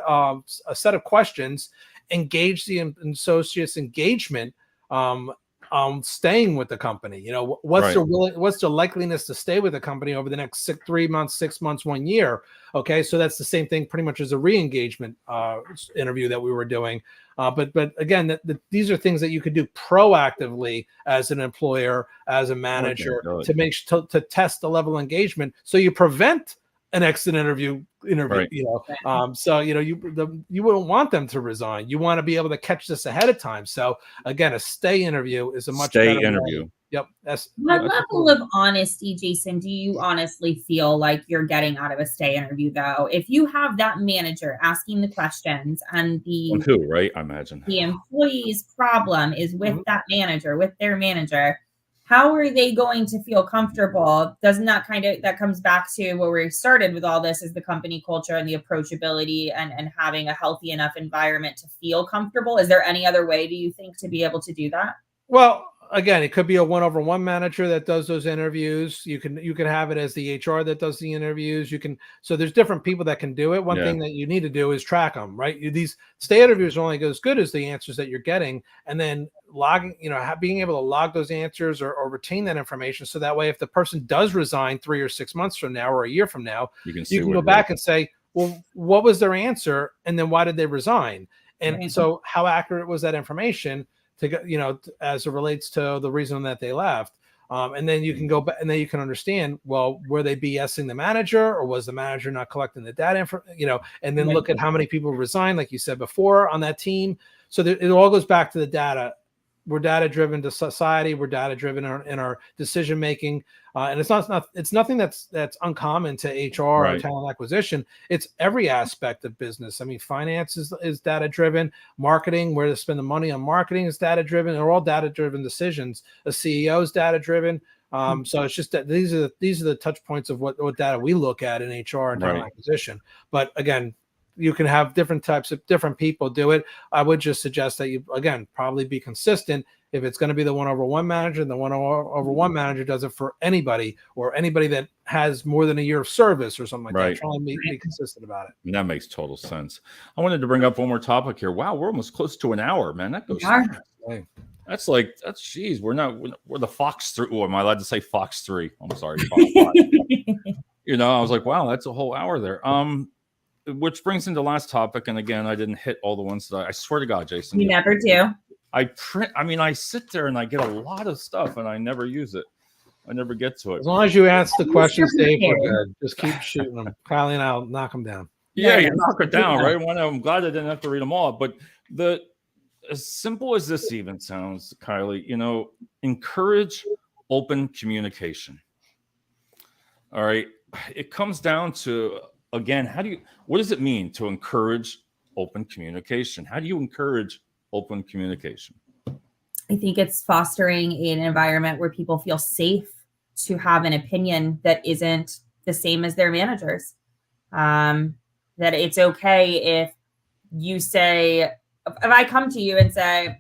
of questions, engage the associates' engagement, staying with the company. What's the likeliness to stay with the company over the next 3 months, 6 months, 1 year? Okay, so that's the same thing pretty much as a re-engagement interview that we were doing. But again, these are things that you could do proactively as an employer, as a manager, to test the level of engagement, so you prevent an exit interview. Right. So you wouldn't want them to resign. You want to be able to catch this ahead of time. So again, a stay interview is a much better interview. Way. Yep. What level of honesty, Jason, do you honestly feel like you're getting out of a stay interview, though? If you have that manager asking the questions and right? I imagine the employee's problem is with that manager, with their manager, how are they going to feel comfortable? Doesn't that comes back to where we started with all this, is the company culture and the approachability and having a healthy enough environment to feel comfortable? Is there any other way, do you think, to be able to do that? Well, again, it could be a 1-over-1 manager that does those interviews. You can have it as the HR that does the interviews. So there's different people that can do it. One thing that you need to do is track them, right? These stay interviews are only as good as the answers that you're getting, and then logging, being able to log those answers or retain that information. So that way, if the person does resign 3 or 6 months from now or a year from now, you can go back and say, well, what was their answer? And then why did they resign? And so how accurate was that information to as it relates to the reason that they left? And then you can go back and then you can understand, well, were they BSing the manager, or was the manager not collecting the data and then look at how many people resigned, like you said before, on that team. So it all goes back to the data. We're data driven to society. We're data driven in our decision making, and it's nothing that's uncommon to HR or talent acquisition. It's every aspect of business. I mean, finance is data driven. Marketing, where to spend the money on marketing, is data driven. They're all data driven decisions. A CEO is data driven. So it's just that these are the touch points of what data we look at in HR and talent acquisition. But again, you can have different types of different people do it. I would just suggest that you, again, probably be consistent. If it's going to be the 1-over-1 manager, the 1-over-1 manager does it for anybody, or anybody that has more than a year of service or something like that. Try and be consistent about it. And that makes total sense. I wanted to bring up one more topic here. Wow, we're almost close to an hour, man. That goes fast. Geez, we're the Fox 3. Oh, am I allowed to say Fox 3? I'm sorry. Fox 5. You know, I was like, wow, that's a whole hour there. Which brings into the last topic, and again, I didn't hit all the ones that I swear to God, Jason. You never do. I mean, I sit there and I get a lot of stuff, and I never use it. I never get to it. As long as you ask the questions, Dave, we're good. Just keep shooting them. Kylie and I'll knock them down. Yeah, you knock it down, right? I'm glad I didn't have to read them all. But as simple as this even sounds, Kylie, you know, encourage open communication. All right. It comes down to, again, what does it mean to encourage open communication? How do you encourage open communication? I think it's fostering an environment where people feel safe to have an opinion that isn't the same as their managers. That it's okay if you say, if I come to you and say,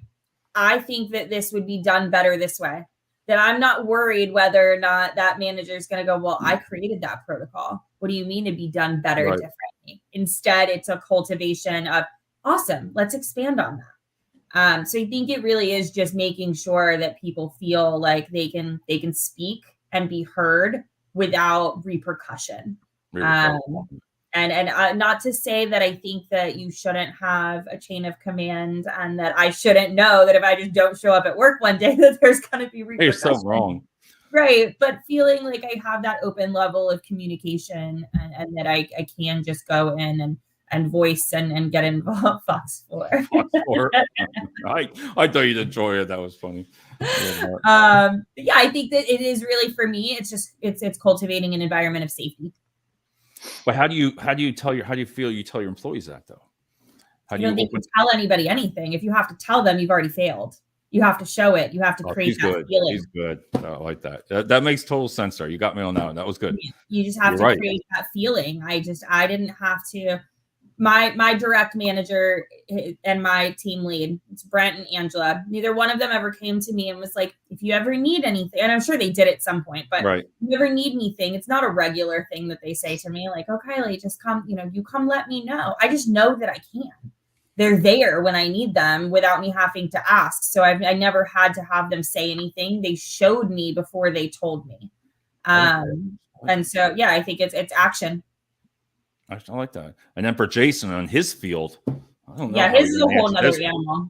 I think that this would be done better this way, then I'm not worried whether or not that manager is going to go, well, I created that protocol. What do you mean to be done better differently? Instead, it's a cultivation of, awesome, let's expand on that. So I think it really is just making sure that people feel like they can speak and be heard without repercussion. And not to say that I think that you shouldn't have a chain of command and that I shouldn't know that if I just don't show up at work one day that there's going to be repercussions. Hey, you're so wrong. Right. But feeling like I have that open level of communication and that I can just go in and voice and get involved. Fox 4. I thought you'd enjoy it. That was funny. Yeah, I think that it is really, for me, it's cultivating an environment of safety. But how do you feel you tell your employees that though? I don't think you tell anybody anything. If you have to tell them, you've already failed. You have to show it. You have to create that feeling. He's good. I like that. That makes total sense there. You got me on that one. That was good. You just have to create that feeling. I didn't have to. My direct manager and my team lead, it's Brent and Angela. Neither one of them ever came to me and was like, if you ever need anything, and I'm sure they did at some point, but if you ever need anything, it's not a regular thing that they say to me, like, oh, Kylie, just come, you come let me know. I just know that I can. They're there when I need them without me having to ask. So I never had to have them say anything. They showed me before they told me. And so, yeah, I think it's action. I like that. And then for Jason on his field, I don't know. Yeah, his is a whole nother animal.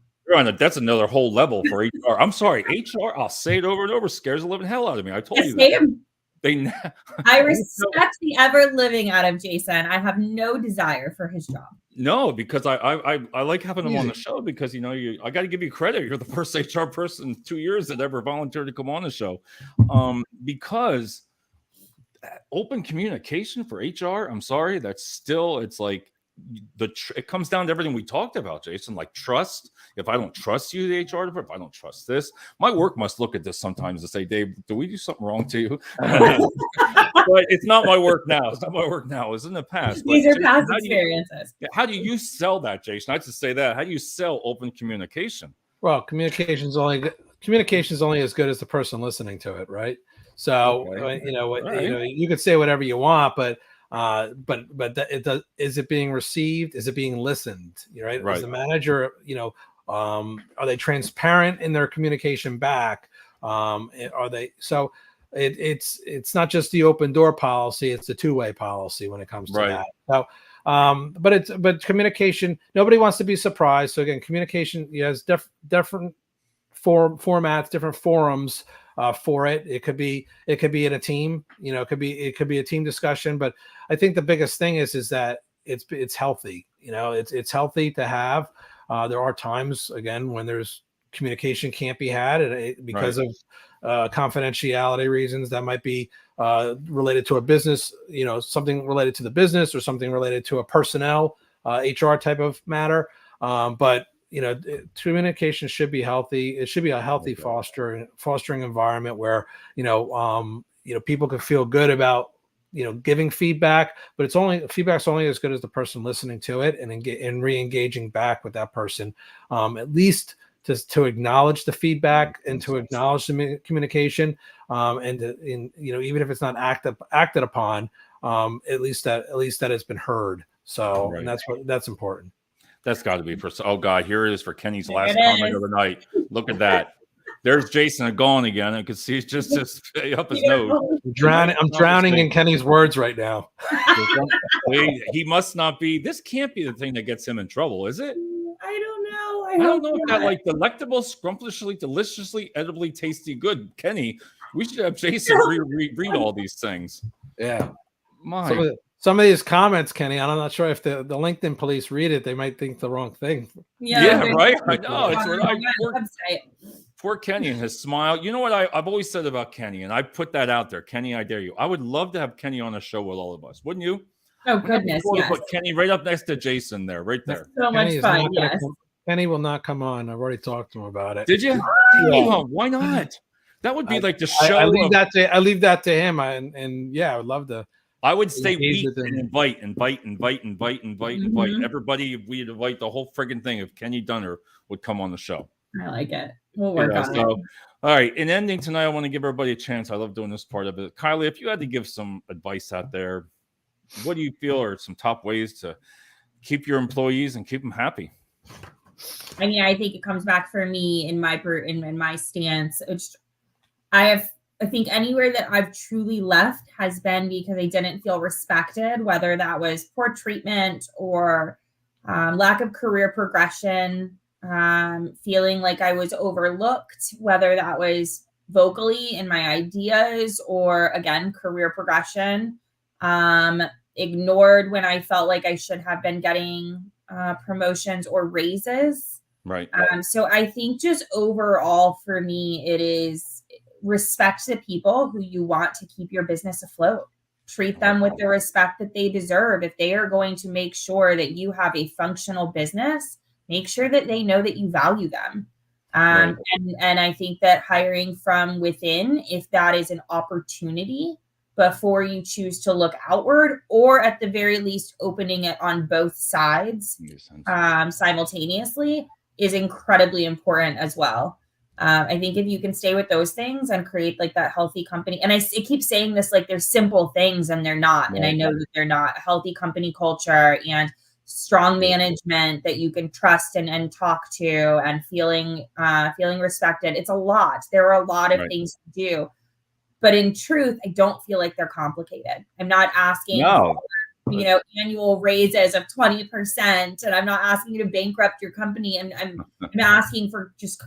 That's another whole level for HR. I'm sorry, HR. I'll say it over and over. Scares the living hell out of me. I told you that. I respect the ever living out of Jason. I have no desire for his job. No, because I like having him on the show because I got to give you credit. You're the first HR person in 2 years that ever volunteered to come on the show, because open communication for HR. I'm sorry, it's like it comes down to everything we talked about, Jason, like trust. If I don't trust you, the HR department, if I don't trust this, my work must look at this sometimes and say, Dave, do we do something wrong to you? But it's not my work now. It's not my work now. It's in the past. These are past experiences. How do you sell that, Jason? I have to say that. How do you sell open communication? Well, communication is only as good as the person listening to it, right? So you could say whatever you want, but is it being received? Is it being listened? Right? As the manager, are they transparent in their communication back? Are they so? It's not just the open door policy; it's the two-way policy when it comes to that. So, but communication. Nobody wants to be surprised. So again, communication has different formats, different forums for it. It could be in a team. It could be a team discussion. But I think the biggest thing is that it's healthy. It's healthy to have. There are times again when there's communication can't be had because of confidentiality reasons that might be related to a business, something related to the business or something related to a personnel, HR type of matter. But communication should be healthy. It should be a healthy fostering environment where, people can feel good about, giving feedback, but feedback's only as good as the person listening to it and re-engaging back with that person, at least to acknowledge the feedback and to acknowledge the communication, even if it's not acted upon, at least that it's been heard. So, and that's important. That's got to be for. Oh God, here it is for Kenny's last comment of the night. Look at that. There's Jason gone again. I could see he's just up his nose. I'm drowning in Kenny's words right now. He must not be. This can't be the thing that gets him in trouble, is it? I don't know. I don't know if that like delectable, scrumptiously, deliciously, edibly tasty good. Kenny, we should have Jason read all these things. Yeah. Some of these comments, Kenny, I'm not sure if the LinkedIn police read it, they might think the wrong thing. Yeah, right. I know. It's what poor Kenny and his smile. You know what I've always said about Kenny, and I put that out there. Kenny, I dare you. I would love to have Kenny on a show with all of us. Wouldn't you? Oh, goodness. Yes. Put Kenny right up next to Jason there, right there. That's so much fun. Yes. Kenny will not come on. I've already talked to him about it. Did you? Yeah. Why not? That would be like the show. I leave that to him. And yeah, I would love to. I would say we invite everybody. We'd invite the whole friggin' thing if Kenny Dunner would come on the show. I like it. We'll work on it. All right. In ending tonight, I want to give everybody a chance. I love doing this part of it. Kylie, if you had to give some advice out there, what do you feel are some top ways to keep your employees and keep them happy? I mean, I think it comes back for me in my stance, which I think anywhere that I've truly left has been because I didn't feel respected, whether that was poor treatment or lack of career progression, feeling like I was overlooked, whether that was vocally in my ideas or, again, career progression, ignored when I felt like I should have been getting promotions or raises. Right. So I think just overall for me, it is respect the people who you want to keep your business afloat. Treat them with the respect that they deserve. If they are going to make sure that you have a functional business, make sure that they know that you value them. And I think that hiring from within, if that is an opportunity, before you choose to look outward, or at the very least opening it on both sides simultaneously, is incredibly important as well. I think if you can stay with those things and create like that healthy company, and I keep saying this like they're simple things and they're not, and I know that they're not. Healthy company culture and strong management that you can trust and talk to, and feeling respected. It's a lot. There are a lot of things to do, but in truth, I don't feel like they're complicated. I'm not asking for, annual raises of 20%, and I'm not asking you to bankrupt your company. And I'm asking for just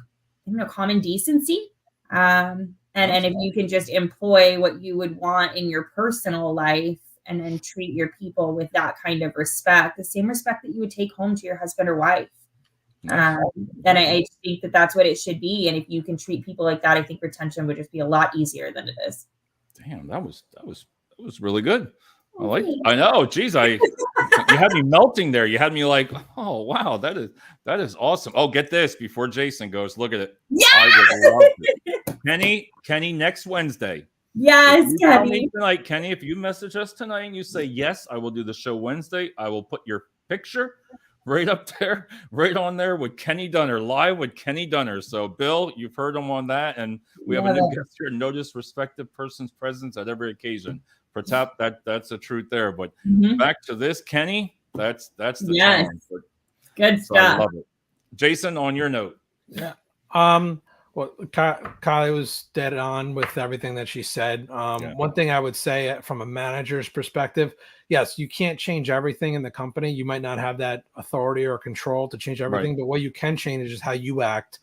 common decency. And if you can just employ what you would want in your personal life and then treat your people with that kind of respect, the same respect that you would take home to your husband or wife. Then I think that that's what it should be. And if you can treat people like that, I think retention would just be a lot easier than it is. Damn, that was really good. I know. Geez, you had me melting there. You had me like, oh wow, that is awesome. Oh, get this before Jason goes. Look at it. Yeah. I would love it. Kenny, next Wednesday. Yes, Kenny. Tonight, Kenny, if you message us tonight and you say yes, I will do the show Wednesday. I will put your picture right up there, right on there with Kenny Dunner, live with Kenny Dunner. So, Bill, you've heard him on that, and we have a new guest here. Notice respective person's presence at every occasion. Pratap, that's the truth there. But back to this, Kenny, that's the challenge. Good stuff. I love it. Jason, on your note. Yeah. Well, Kylie was dead on with everything that she said. One thing I would say from a manager's perspective, yes, you can't change everything in the company. You might not have that authority or control to change everything, but what you can change is how you act.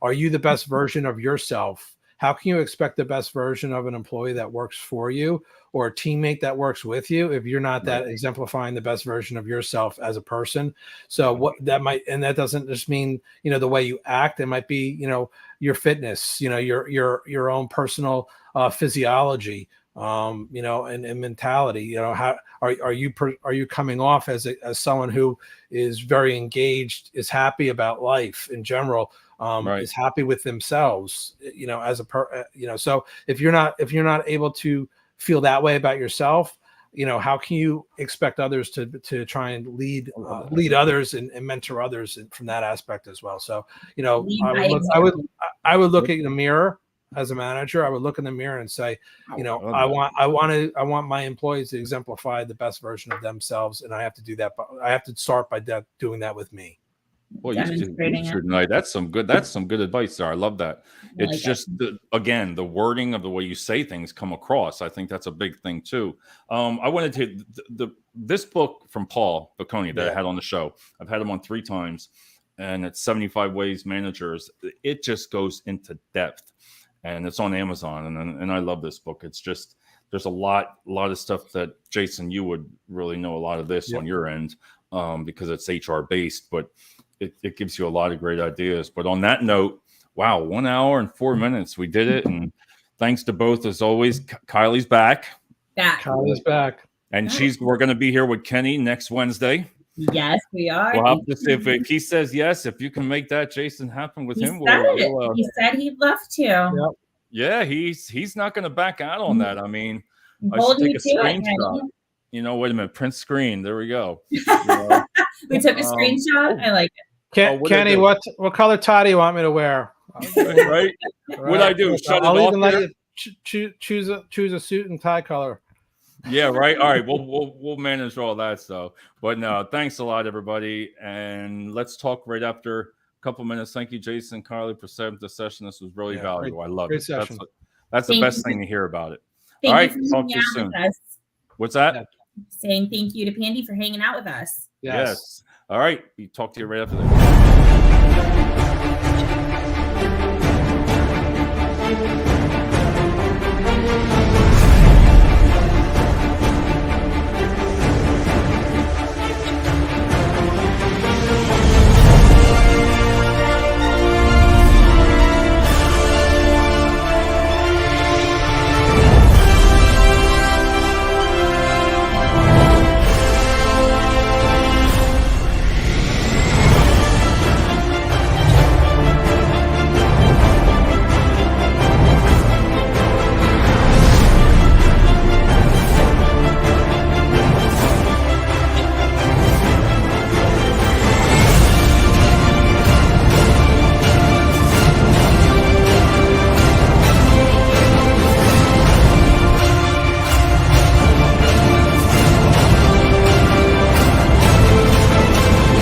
Are you the best version of yourself? How can you expect the best version of an employee that works for you or a teammate that works with you if you're not that exemplifying the best version of yourself as a person? So what that might, and that doesn't just mean, the way you act. It might be, your fitness, your own personal physiology, and mentality. How are you coming off as someone who is very engaged, is happy about life in general, is happy with themselves, as a so if you're not able to feel that way about yourself, how can you expect others to try and lead others and mentor others from that aspect as well? So, I would look in the mirror as a manager. I would look in the mirror and say, I want my employees to exemplify the best version of themselves. And I have to do that, but I have to start by doing that with me. Boy, you two tonight. That's some good advice there. I love that. It's just again, the wording of the way you say things come across. I think that's a big thing too. I wanted to this book from Paul Bocconi that I had on the show. I've had him on 3 times, and it's 75 Ways Managers. It just goes into depth, and it's on Amazon. And I love this book. It's just there's a lot of stuff that Jason, you would really know a lot of this on your end because it's HR based, but it gives you a lot of great ideas. But on that note, wow, 1 hour and 4 minutes. We did it. And thanks to both, as always. Kylie's back. Kylie's back. And we're going to be here with Kenny next Wednesday. Yes, we are. We'll have to see if he says yes, if you can make that, Jason, happen with him. He said he'd love to. Yep. Yeah, he's not going to I mean, I should take a screenshot. Wait a minute, print screen. There we go. We took a screenshot. I like it. Kenny, what color tie do you want me to wear? Right? What I do? Shut I'll it even off. let you choose a suit and tie color. Yeah, right. All right, we'll manage all that stuff. But no, thanks a lot, everybody, and let's talk right after a couple minutes. Thank you, Jason, Kylie, for setting the session. This was really valuable. I love it. Session. That's the best thing to hear about it. All right, talk to you soon. What's that? Yeah. Saying thank you to Pandy for hanging out with us. Yes. All right. We talk to you right after that.